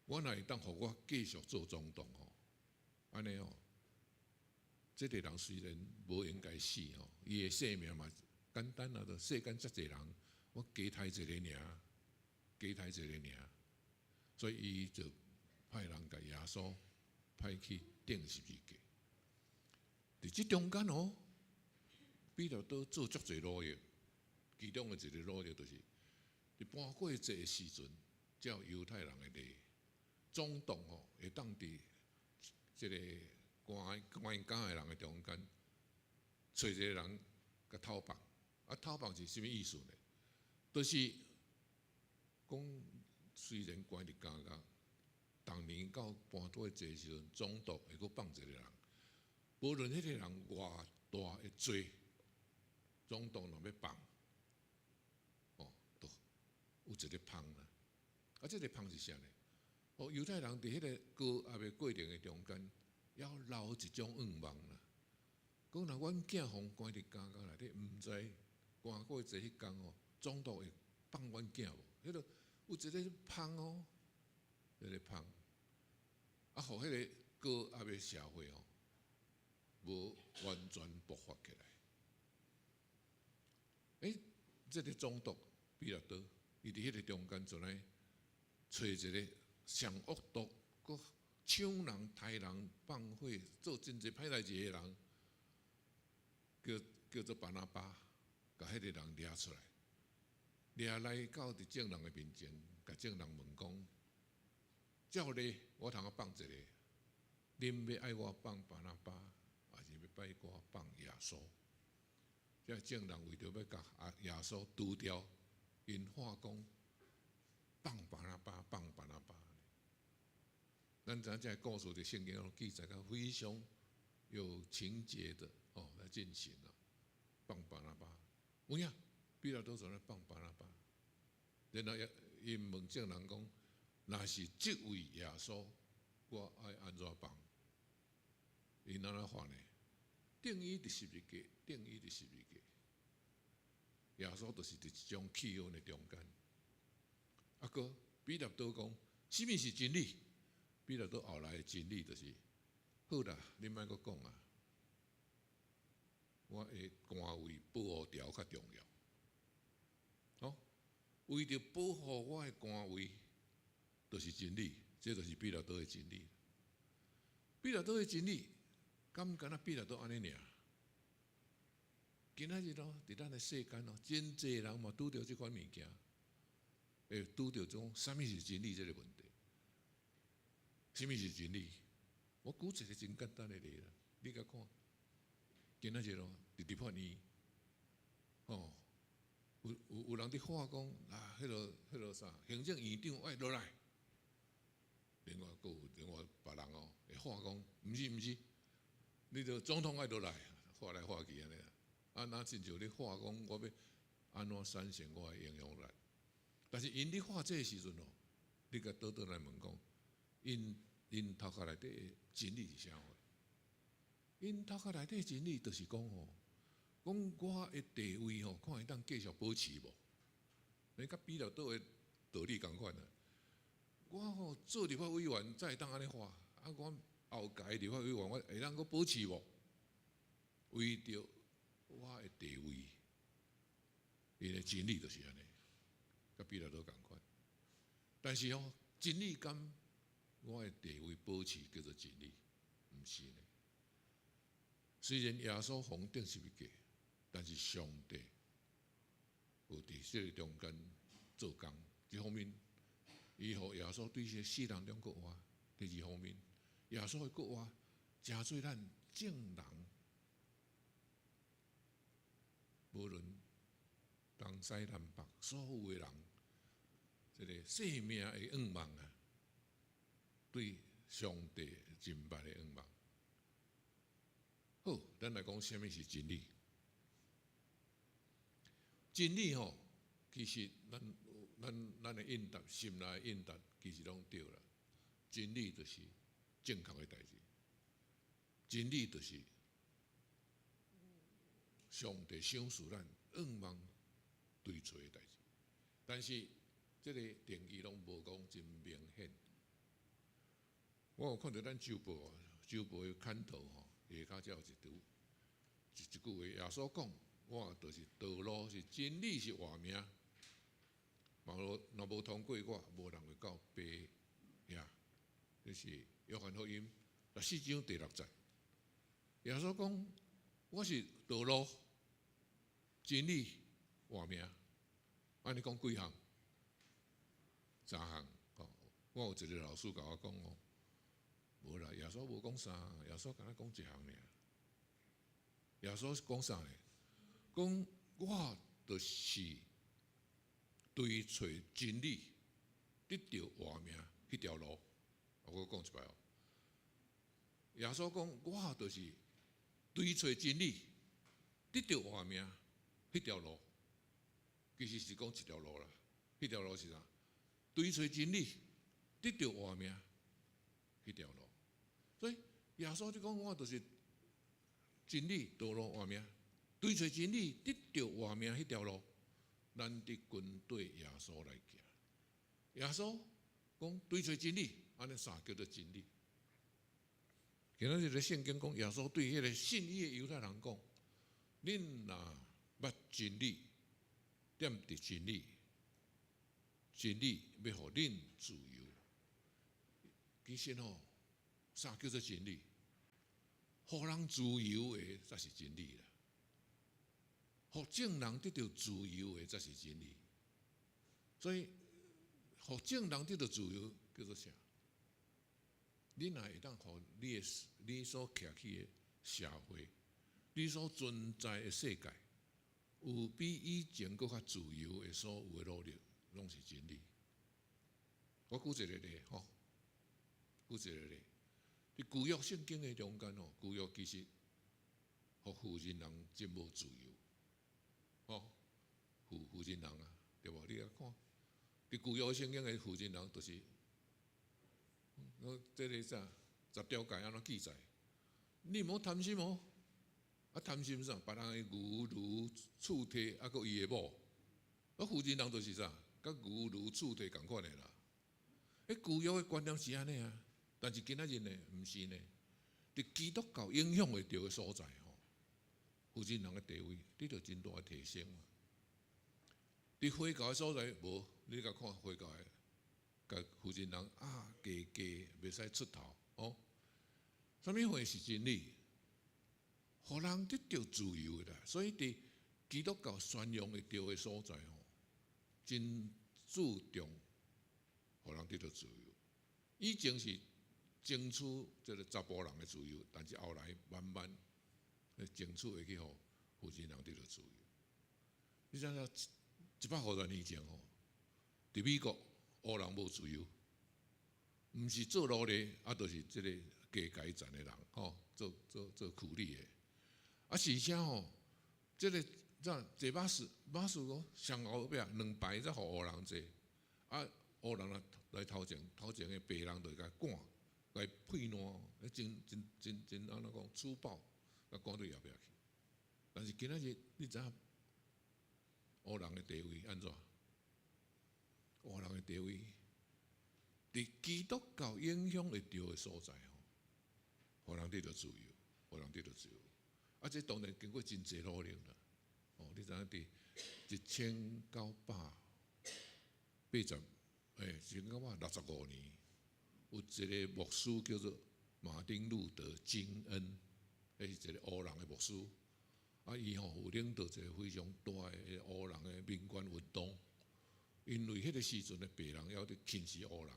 Speaker 4: 我若会当互我继续做总统吼，安尼哦，这个人虽然无应该死吼，伊的性命嘛简单啊，就世间遮侪人，我加刣一个尔，加刣一个尔，所以伊就派人甲耶稣派去钉十字架。伫即中间哦，比拉多做足侪努力，其中的一个努力就是，伫搬过节的时阵，照犹太人的礼，总统吼会当伫即个关监的人的中间，找一个人甲讨棒。啊，讨棒是啥物意思呢？就是讲，虽然关伫监狱，当年到搬过节时阵，总督会阁放一个人。无论迄个人偌大的罪，总统若要放，哦，都有一个芳啦。啊，这个芳是啥呢？哦，犹太人伫迄个高压的过程的中间，要留一种愿望啦。讲若阮囝互关伫监狱内底，毋知关过节迄天哦，总督会放阮囝无？迄个有一个芳哦，迄个芳，啊，互迄个高压的社会哦。无完全勃发起来。这个总督比拉多，伊伫迄个中间就来找一个上恶毒、佮抢人、杀人、放火、做真侪歹代志的人，叫做巴拿巴，甲迄个人抓出来，抓来到伫众人的面前，甲众人问讲：照例我通放一个，恁要爱我放巴拿巴？还是要拜我放耶稣？这众人为着要甲耶稣除掉，因话讲放巴拿巴，放巴拿巴。咱知这故事的圣经记载个非常有情节的哦来进行了，放巴拿巴。有影，比拉多在那放巴拿巴。然后因问众人讲：若是这位耶稣，我爱安怎放？因安怎话呢？定义伫十字架，定义伫十字架。耶稣就是伫一种气氛的中间。啊哥，比拉多讲，什么是真理？比拉多后来的真理就是，好啦，你莫阁讲啊，我的官位保护条较重要。哦，为着保护我的官位，就是真理，这就是比拉多的真理。比拉多的真理。敢若比拉多安尼尔？今仔日咯，伫咱的世间咯，真侪人嘛拄着即款物件，会拄着种啥物是真理这个问题。啥物是真理？我举一个真简单的例啦，你甲看，今仔日咯，伫地法院，哦，有人伫喊讲啊，迄个啥，行政院长爱落来，另外佫有另外别人哦，会话讲，毋是，你着总统爱倒来，话来话去安尼啊，那亲像你话讲，我要安怎产生我的影响力？但是因你话这个时阵哦，你甲倒来问讲，因头壳内底的真理是啥货？因头壳内底的真理就是讲吼，讲我的地位吼，看会当继续保持无？你甲比了倒的道理共款啊！我吼做立法委员，才会当安尼话，啊，我后届立法委员，我会当佫保持无？为着我的地位，伊的真理就是安尼，甲比了倒共款。但是吼，真理敢我的地位保持叫做真理，毋是呢。虽然耶稣红顶是物假，但是上帝有伫这个中间做工。一方面，伊互耶稣对这世人中国话；第二方面，耶稣的国话真做咱正人，无论东西南北所有的人，这个生命的愿望啊，对上帝真捌的愿望。好，咱来讲什么是真理。真理吼，其实咱的应答，心内的应答，其实拢对啦。真理就是正确的代志，真理就是上帝赏赐咱愿望对错的代志。但是这个定义拢无讲真明显。我有看到咱周报啊，周报的刊头吼。下骹才有一句话，耶稣讲：“我就是道路，是真理，是活命。若无通过我，无人会到爸遐。”这是约翰福音14章第6节。耶稣讲：“我是道路、真理、活命。”安尼讲几项？3项。我有一个老师甲我讲哦。无啦，耶稣无讲啥，耶稣敢若讲一项尔。耶稣讲啥呢？讲我就是追找真理，得到活命迄条路。我讲一摆哦。耶稣讲我就是追找真理，得到活命迄条路。其实是讲一条路啦，迄条路是啥？追找真理，得到活命迄条路。所以耶稣就讲，我就是真理、道路、活命，追找真理、得到活命迄条路，咱得跟对耶稣来行。耶稣讲追找真理，安尼啥叫做真理？今仔日个圣经讲，耶稣对迄个信伊的犹太人讲：，恁若捌真理，踮伫真理，真理要互恁自由。其实吼。啥叫做真理？互人自由的才是真理啦。互正人得到自由的才是真理。所以，互正人得到自由叫做啥？你若会当互你所徛起的社会，你所存在的世界，有比以前搁较自由的所有的努力，拢是真理。我举一个例吼，举一个例。伫旧约圣经的中间哦，旧约其实互富人人真无自由，哦，富人人啊，对无？你来看，伫旧约圣经的富人人，就是这个啥10条诫安怎记载？你莫贪心哦，啊贪心啥？别人的牛驴厝摕，啊，搁伊的某，啊富人人就是啥？甲牛驴厝摕共款的啦。旧约的观念是安尼啊。但是今仔日呢，毋是呢。伫基督教影响会着的所在吼，富人人的地位得到真大的提升嘛。伫回教的所在无，你甲看回教的，甲富人人啊，加袂使出头哦。啥物货是真理？互人得到自由的啦。所以伫基督教宣扬会着的所在吼，真注重互人得到自由。以前是争取这个查甫人的自由，但是后来慢慢争取会去互富人人得到自由。你知影150多年前吼，伫美国黑人无自由，毋是做奴隶，就是即个加改赚的人，做苦力的。而且吼，即个坐巴士讲上后壁2排才互黑人坐，黑人来头前的白人就甲赶，甲配烂，真安怎讲粗暴，甲赶到后壁去。但是今仔日你知影黑人的地位安怎？黑人的地位，伫基督教影响会着的所在黑人得到自由，黑人得到自由。这当然经过真济努力啦。你知影伫1965年，有一个牧师叫做马丁路德金恩，迄是一个黑人的牧师。伊有领导一个非常大的黑人的民权运动，因为迄个时阵的白人要伫轻视黑人，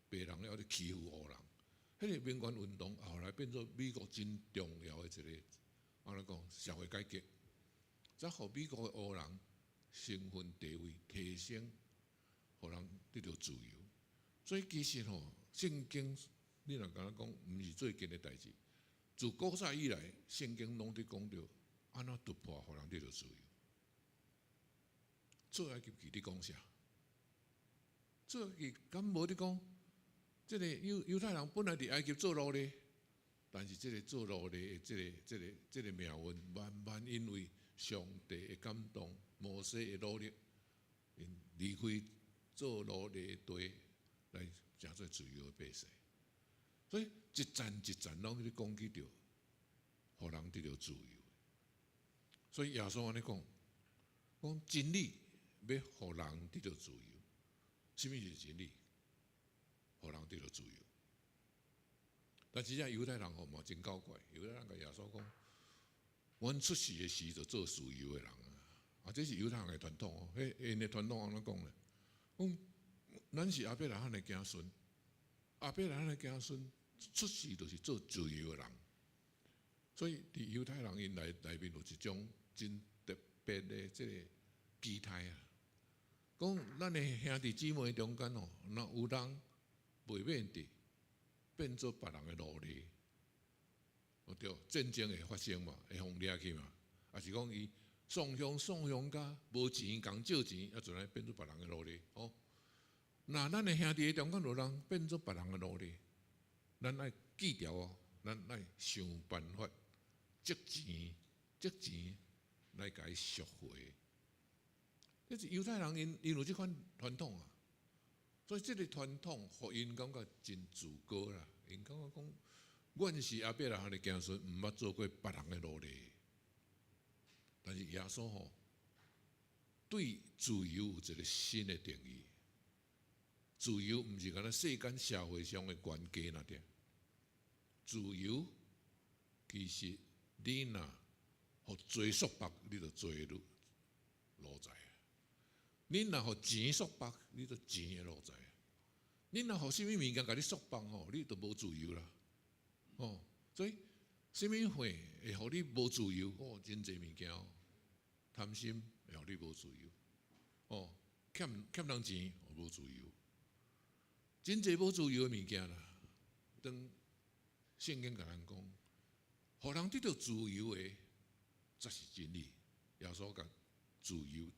Speaker 4: 白人要伫欺负黑人。迄个民权运动后来变做美国真重要的一个安怎讲社会改革，才互美国的黑人身份地位提升，互人得到自由。所以其实圣经你若敢讲，毋是最近的代志，自古早以来，圣经拢伫讲着安怎突破，互人得到自由。出埃及记你讲啥？出埃及敢无伫讲？即个犹太人本来伫埃及做奴隶，但是即个做奴隶的即个命运，慢因为上帝的感动、摩西的努力，因离开做奴隶的地，来成做自由的百姓。所以一站一站拢去攻击着，互人得到自由。所以耶稣安尼讲真理要互人得到自由。什么是真理？互人得到自由。但是犹太人嘛真搞怪，犹太人甲耶稣讲，阮出世的时就做自由的人这是犹太人的传统因的传统安怎讲呢？讲咱是亚伯拉罕的子孙，亚伯拉罕的子孙出世就是做自由的人。所以伫犹太人因内面有一种真特别的即个期待讲咱的兄弟姊妹中间若有人袂免的变做别人的奴隶，对，战争会发生嘛，会互掠去嘛，也是讲伊送乡甲无钱共借钱，就来变做别人的奴隶那咱的兄弟中间有人变做别人的奴隶，咱爱记牢咱爱想办法积钱来甲伊赎回。这是犹太人因有这款传统所以这个传统互因感觉真自高啦。因感觉讲，阮是亚伯拉罕的子孙，毋捌做过别人的奴隶。但是耶稣对自由有一个新的定义。自由毋是敢若世间社会上的关系那点，自由其实你若互罪束缚，你就罪的路在；你若互钱束缚，你就钱的路在；你若互什么物件甲你束缚你就无自由啦。所以什么会互你无自由？真侪物件贪心会互你无自由。欠人钱无自由。真侪无自由的物件啦。当圣经甲咱讲，互人得到自由的，才是真理。耶稣甲自由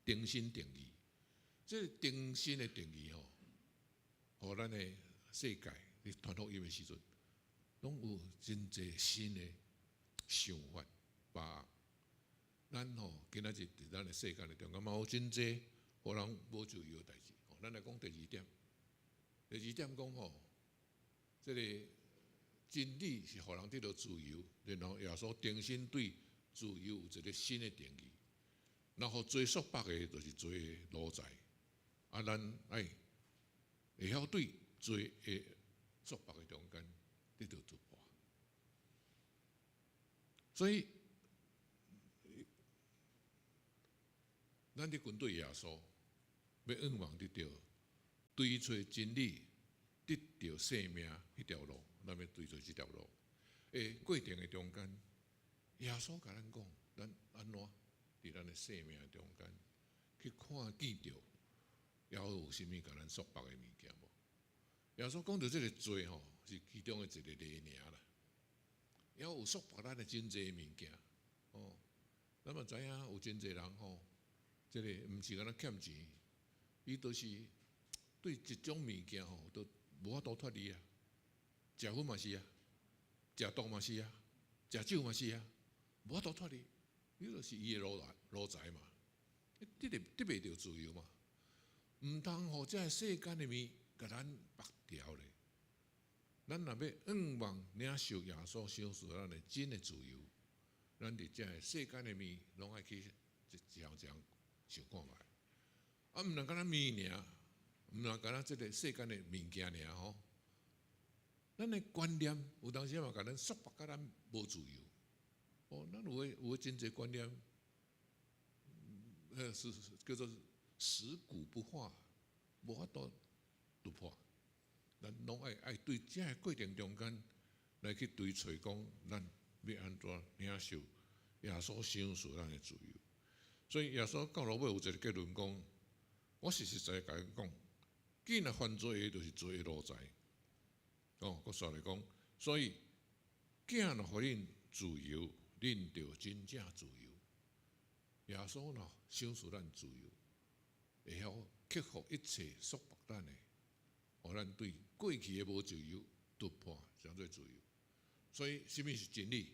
Speaker 4: 重新定义。这个重新的定义互咱的世界伫传福音的时阵，拢有真侪新的想法把咱今仔日伫咱的世界里中间嘛有真侪互人无自由的代志。咱来讲第二点。第二点讲这个真理是互人得到自由，然后耶稣重新对自由有一个新的定义。然后罪束缚的，就是罪的路在。咱会晓对罪的束缚的中间得到突破。所以，咱伫跟对耶稣，要仰望得到。追找真理，得到生命迄条路，咱要追找这条路。过程的中间，耶稣甲咱讲，咱安怎伫咱的生命的中间去看见到，还有啥物甲咱束缚的物件无？耶稣讲到这个罪吼，是其中的一个例尔啦。还有束缚咱的真济物件，哦，咱嘛知影有真济人吼，这个毋是敢若欠钱，伊都是对一种物件吼，都无法度脱离啊。食薰嘛是啊，食毒嘛是啊，食酒嘛是啊，无法度脱离，伊就是伊的路财嘛，得袂到自由嘛。毋通互这世间的物甲咱绑掉咧。咱若要仰望领受耶稣享受咱的真的自由，咱伫这世间的物，拢爱去一项项想看觅。啊，毋能敢若物尔，毋能敢若即个世间的物件尔吼。咱的观念有当时嘛，甲咱束缚甲咱无自由。哦，咱有的真济观念，是叫做死骨不化，无法度突破。咱拢爱对这个过程中间来去追找讲，咱要安怎领受耶稣享受咱的自由。所以耶稣到落尾有一个结论讲，我实在甲伊讲，既然犯罪的就是罪的路财。哦，我说来讲，所以囝若互恁自由，恁就真正自由。耶稣若享受咱自由，会晓克服一切束缚咱的。互咱对过去的无自由突破，叫做自由。所以，什么是真理？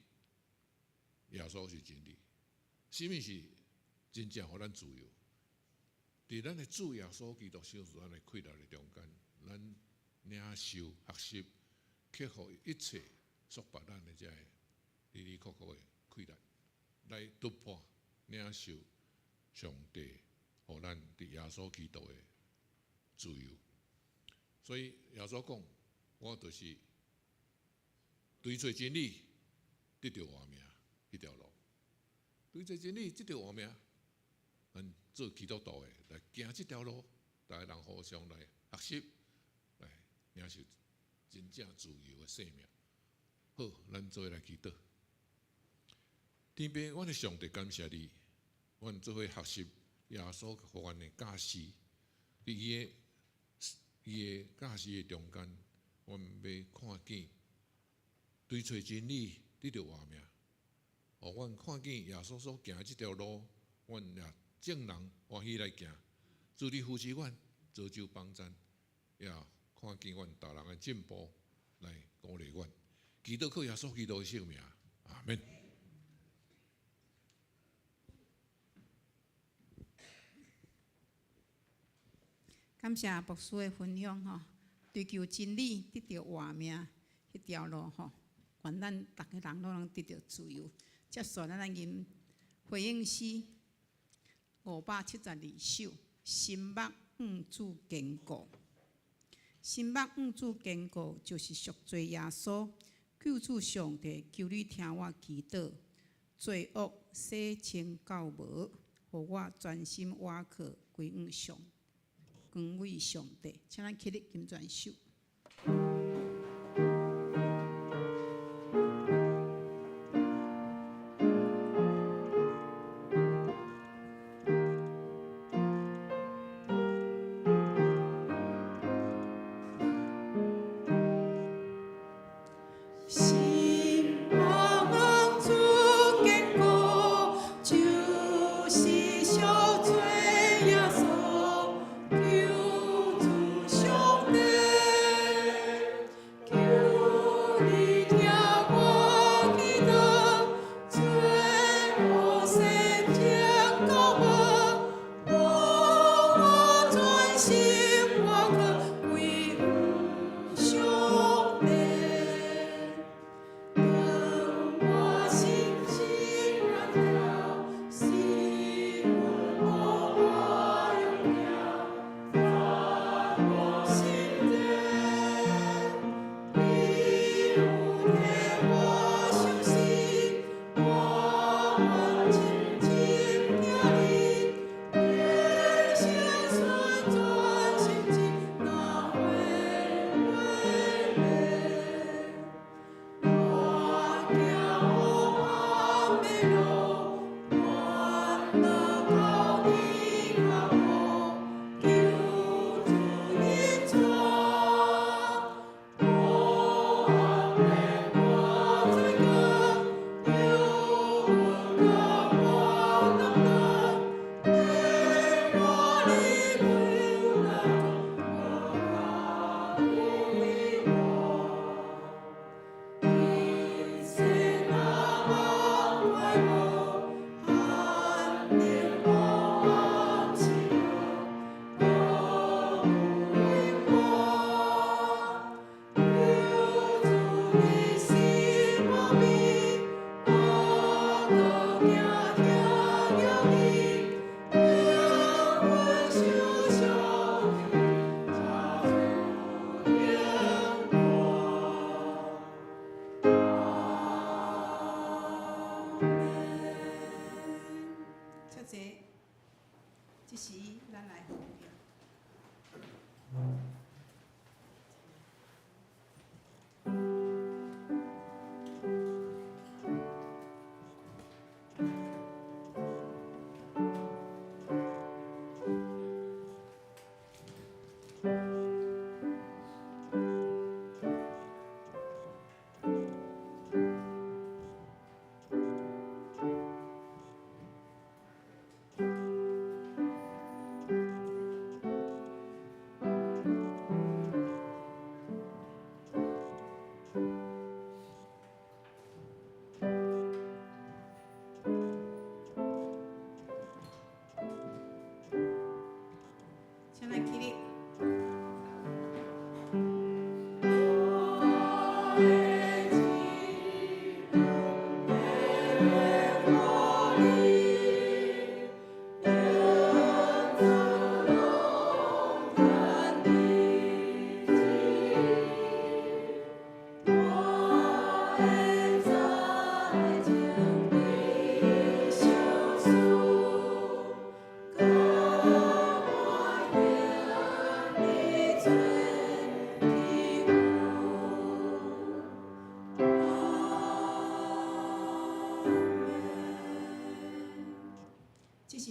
Speaker 4: 耶稣是真理。什么是真正互咱自由？伫咱的主耶稣基督享受咱的快乐的中间，咱领受、学习、克服一切束缚咱的这离离苦苦的快乐，来突破、领受上帝互咱伫耶稣基督的自由。所以耶稣讲，我就是追找真理，得到活命迄条路。追找真理，这条活命，咱做基督徒的来行这条路，大家人互相来学习，来领受真正自由的生命。好，咱做来祈祷。天父，我的上帝感谢你，阮做伙学习耶稣互阮的教示，伫伊的教示的中间，阮要看见追找真理，得到活命。互阮看见耶稣所行这条路，阮也正人欢喜来行，主你扶持阮，造就帮助，也看见阮大人的进步，来鼓励阮。祈祷靠耶稣基督的圣名，阿门。
Speaker 3: 感谢牧师的分享吼，追求真理，得到活命迄条路吼，愿咱逐个人都能得到自由。接续咱吟回应诗572首，心目五主坚固，心目五主坚固，就是赎罪耶稣，救主上帝，求你听我祈祷，罪恶洗清到无，互我专心倚靠归于上。光为上帝，请咱起立金泉手。
Speaker 2: 救主上帝。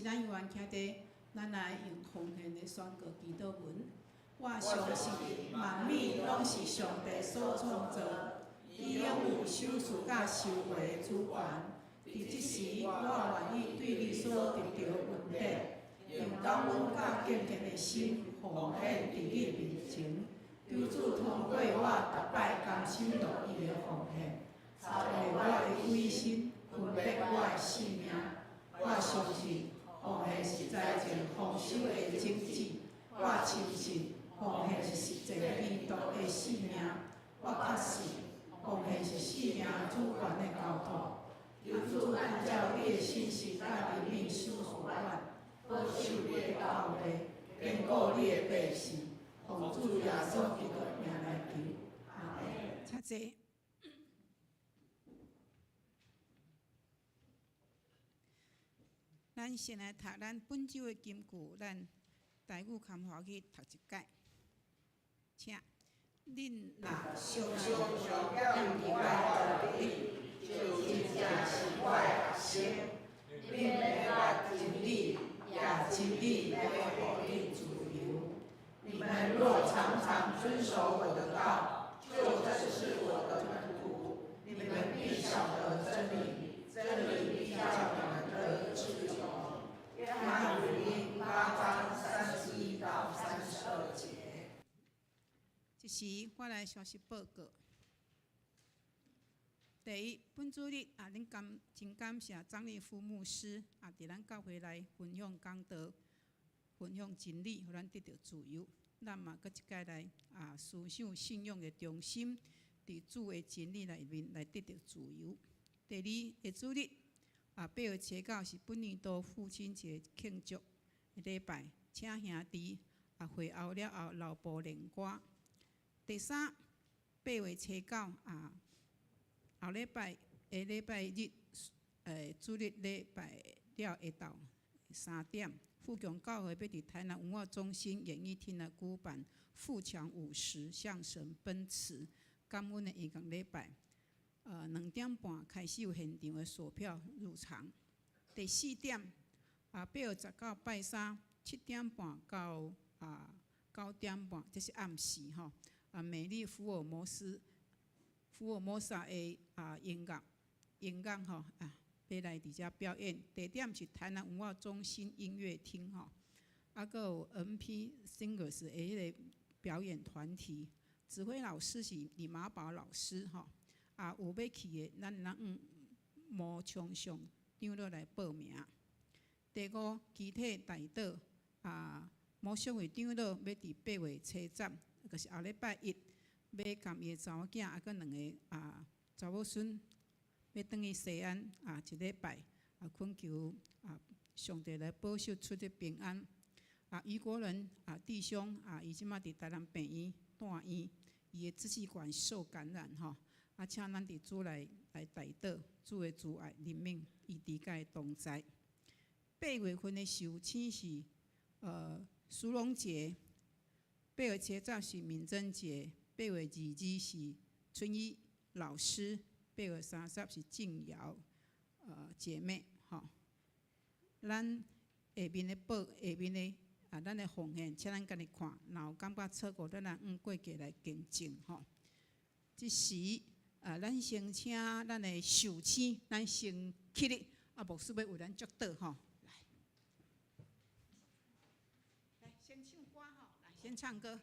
Speaker 3: 是咱愿听的，咱来用奉献的宣告祈祷文。我相信万物拢是上帝所创造，伊拥有手术甲收获的主权。伫即时，我愿意对你所得到恩典，用感恩甲敬虔的心奉献伫你面前。求主通过我逐摆甘心乐意的奉献，操练我的委身，分别我的性命。我相信奉献是在前丰收的种子。我深信奉献是实际基督的性命。我确信奉献是性命主权的交托。求主按照你的信息甲灵命使所愿，保守你的教会，坚固你的百姓。奉主耶稣基督名来求，阿门。请坐。咱先来读咱本周的金句，咱台语含华语读一解。请，恁若相信让你爱的你，就真正是我的学生。恁要爱真理，也真理要互你自由。你们若常常遵守我的道，就真是我的门徒。你们必晓得真理，真理必叫你们得自由。约翰福音8章31到32节。这时，我来消息报告。第一，本主日恁真感谢张立夫牧师伫咱教会内分享讲道。分享真理，互咱得到自由。咱嘛，搁一届来思想信仰的中心，伫主的真理内面来得到自由。第二，下主日8月初9是本年度父亲节庆祝的礼拜，请兄弟会后了后留步练歌。第三，8月初9后礼拜礼拜日主日礼拜了下昼3点。富强教会要伫台南文化中心演艺厅来举办富强50向神奔驰感恩的音乐礼拜，2点半开始有现场的售票入场。第4点8月19拜3 7点半到9点半，这是暗时吼。美丽福尔摩沙的音乐吼要来伫遮表演，地点是台南文化中心音乐厅吼，阁有 NP Singers 的迄个表演团体，指挥老师是李马宝老师吼，有要去的咱无冲上张罗来报名。第5，集体代祷无上的张罗要伫8月初10，就是后礼拜1，要甲伊的查某囝阁2个查某孙。要转去西安一礼拜恳求上帝来保守出入平安。余国人弟兄伊即马伫台南病院住院，伊的支气管受感染吼，请咱伫主来代祷，主的慈爱怜悯伊伫甲同在。8月份的寿星是苏荣节，8月初10是敏贞节，8月22是春衣老师。8月30是静瑶姐妹吼，咱下面的咱的奉献，请咱家己看，若有感觉错误，咱来过节来更正吼。即时咱先请咱的寿星，咱先起立，牧师要为咱祝祷吼。来，先唱歌吼，来先唱歌。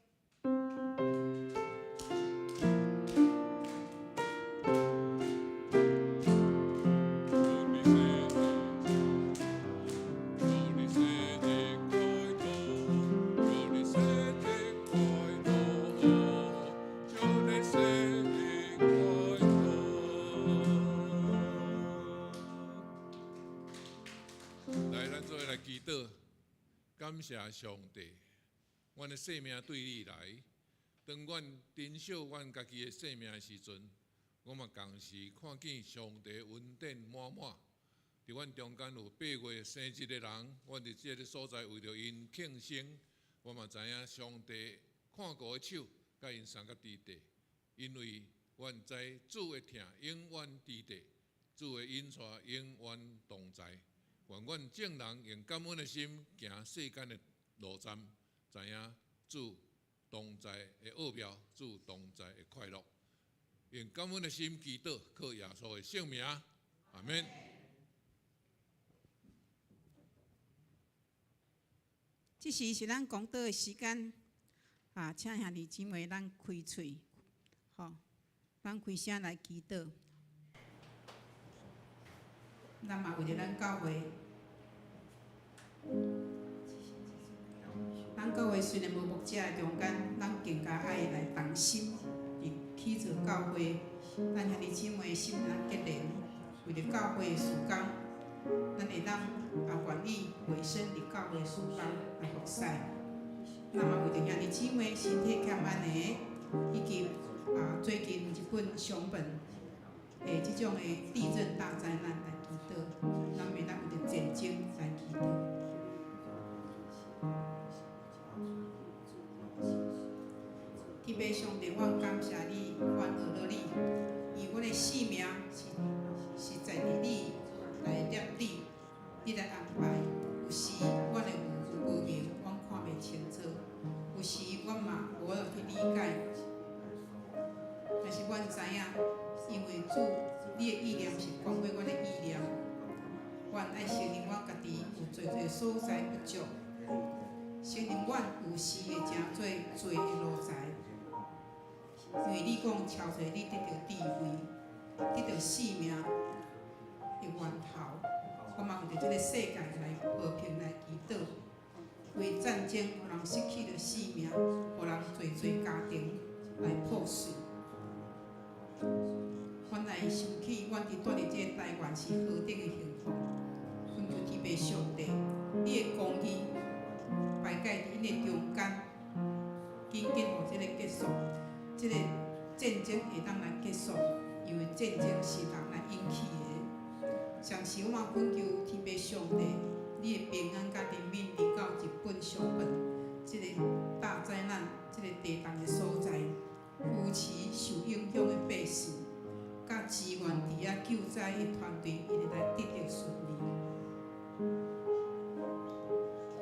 Speaker 4: 感谢上帝，阮的生命对你来。当阮珍惜阮家己的生命的时阵，我嘛同时看见上帝恩典满满。伫阮中间有8月生日的人，阮伫这个所在为着因庆生，我嘛知影上帝看顾的手，甲因送到地底。因为阮知主的疼永远伫地，主的恩赐永远同在。愿阮众人用感恩的心行世间的路站，知影主同在的奥妙，主同在的快乐。用感恩的心祈祷，靠耶稣的圣名，阿免。
Speaker 3: 这时是咱讲道的时间，请兄弟姊妹咱开嘴，咱开声来祈祷。咱嘛为着咱教会，咱教会虽然无牧者的中间，咱更加爱来同心，伫起造教会。咱兄弟姊妹心咱结连，为着教会的事工，咱会当愿意委身伫教会的事工来服侍。那么为着兄弟姊妹身体欠安的，以及最近一本相本的即种的地震大灾难来祈祷，咱袂当为着战争来祈祷。天父上帝，我感谢你，我学了你，以我的性命是在伫你来念你来安排。有时我的有无明，我看袂清楚；有时我嘛无法去理解。但是阮知影，因为主你的意念是高过阮的意念，阮爱承认我家己有侪所在不足，承认阮有时会真侪的路财。因为你讲超出你得到智慧，得到性命的源头，我嘛为着这个世界来和平来祈祷，为战争互人失去了性命，互人侪家庭来破碎。阮来想起，阮伫住伫这个台湾是何等的幸福。阮求天父上帝，你的公义摆解伫因的中间，紧互这个结束，这个战争会当来结束，因为战争是人来引起的。上时我嘛恳求天父上帝，你的平安甲人民临到日本相本，这个大灾难，这个地震的所在。扶持受影响的百姓，甲支援伫遐救灾的团队，一直来得到顺利。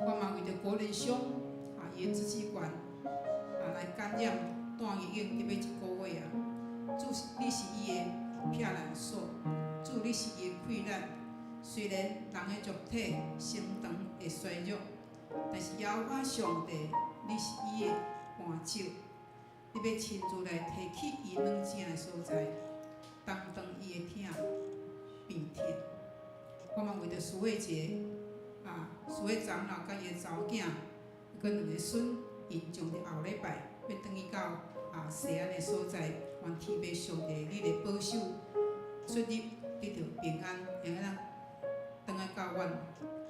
Speaker 3: 我嘛为着国人乡伊的自治权来感染大疫疫，入要1个月主你是伊的避难所，主你是伊的溃烂。虽然人的肉体心肠会衰弱，但是耶和华上帝，你是伊的伴手。你要亲自来提起伊软正的所在，担当伊的疼病痛。我嘛为着苏伟杰苏伟长老甲伊的查某囝，佮2个孙，因将伫后礼拜要转去到西安的所在，愿天父上帝你来保守，出入得到平安，让咱转来到阮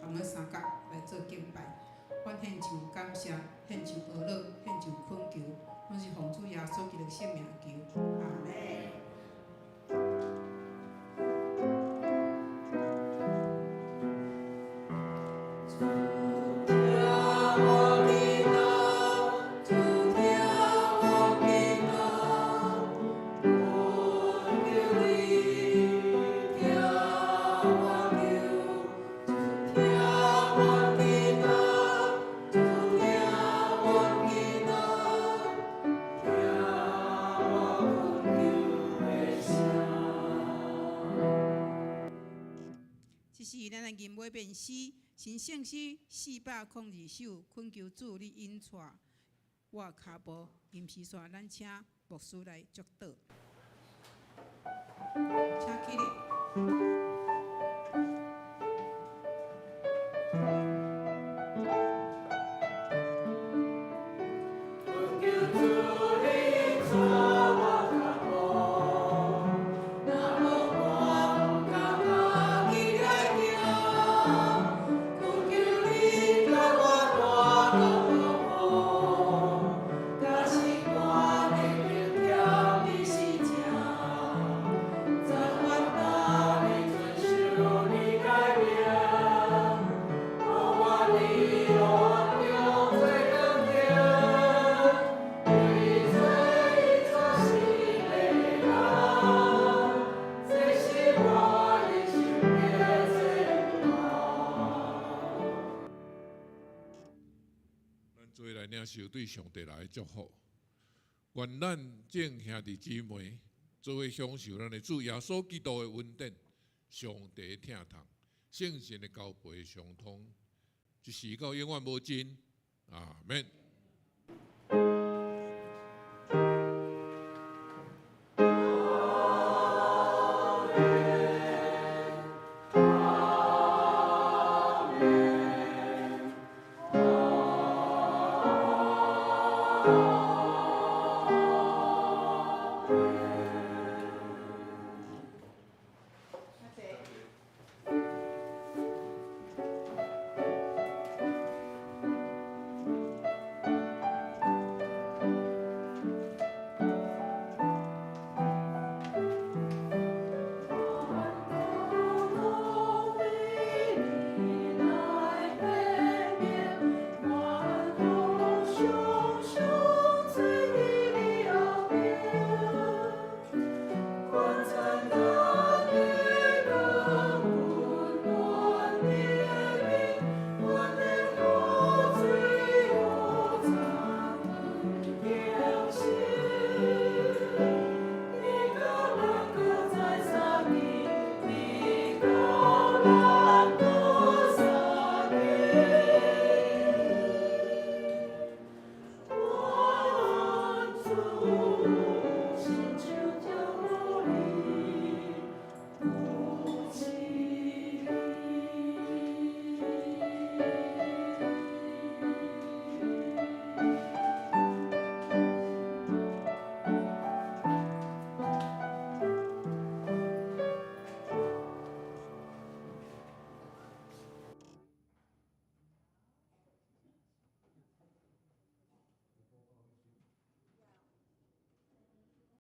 Speaker 3: 含阮三角来做敬拜。阮献上感谢，献上学乐，献上恳求。阮是奉主耶稣基督圣名求，阿门。吟尾便诗，神圣诗402首，恳求主你引带我脚步，吟诗线，咱请牧师来祝祷，请起立。
Speaker 2: 在我
Speaker 4: 受对上帝来的祝福。愿咱众兄弟姊妹做伙享受咱的主耶稣基督的恩典，上帝的疼痛，圣神的交陪相通，一时到永远无尽。阿门。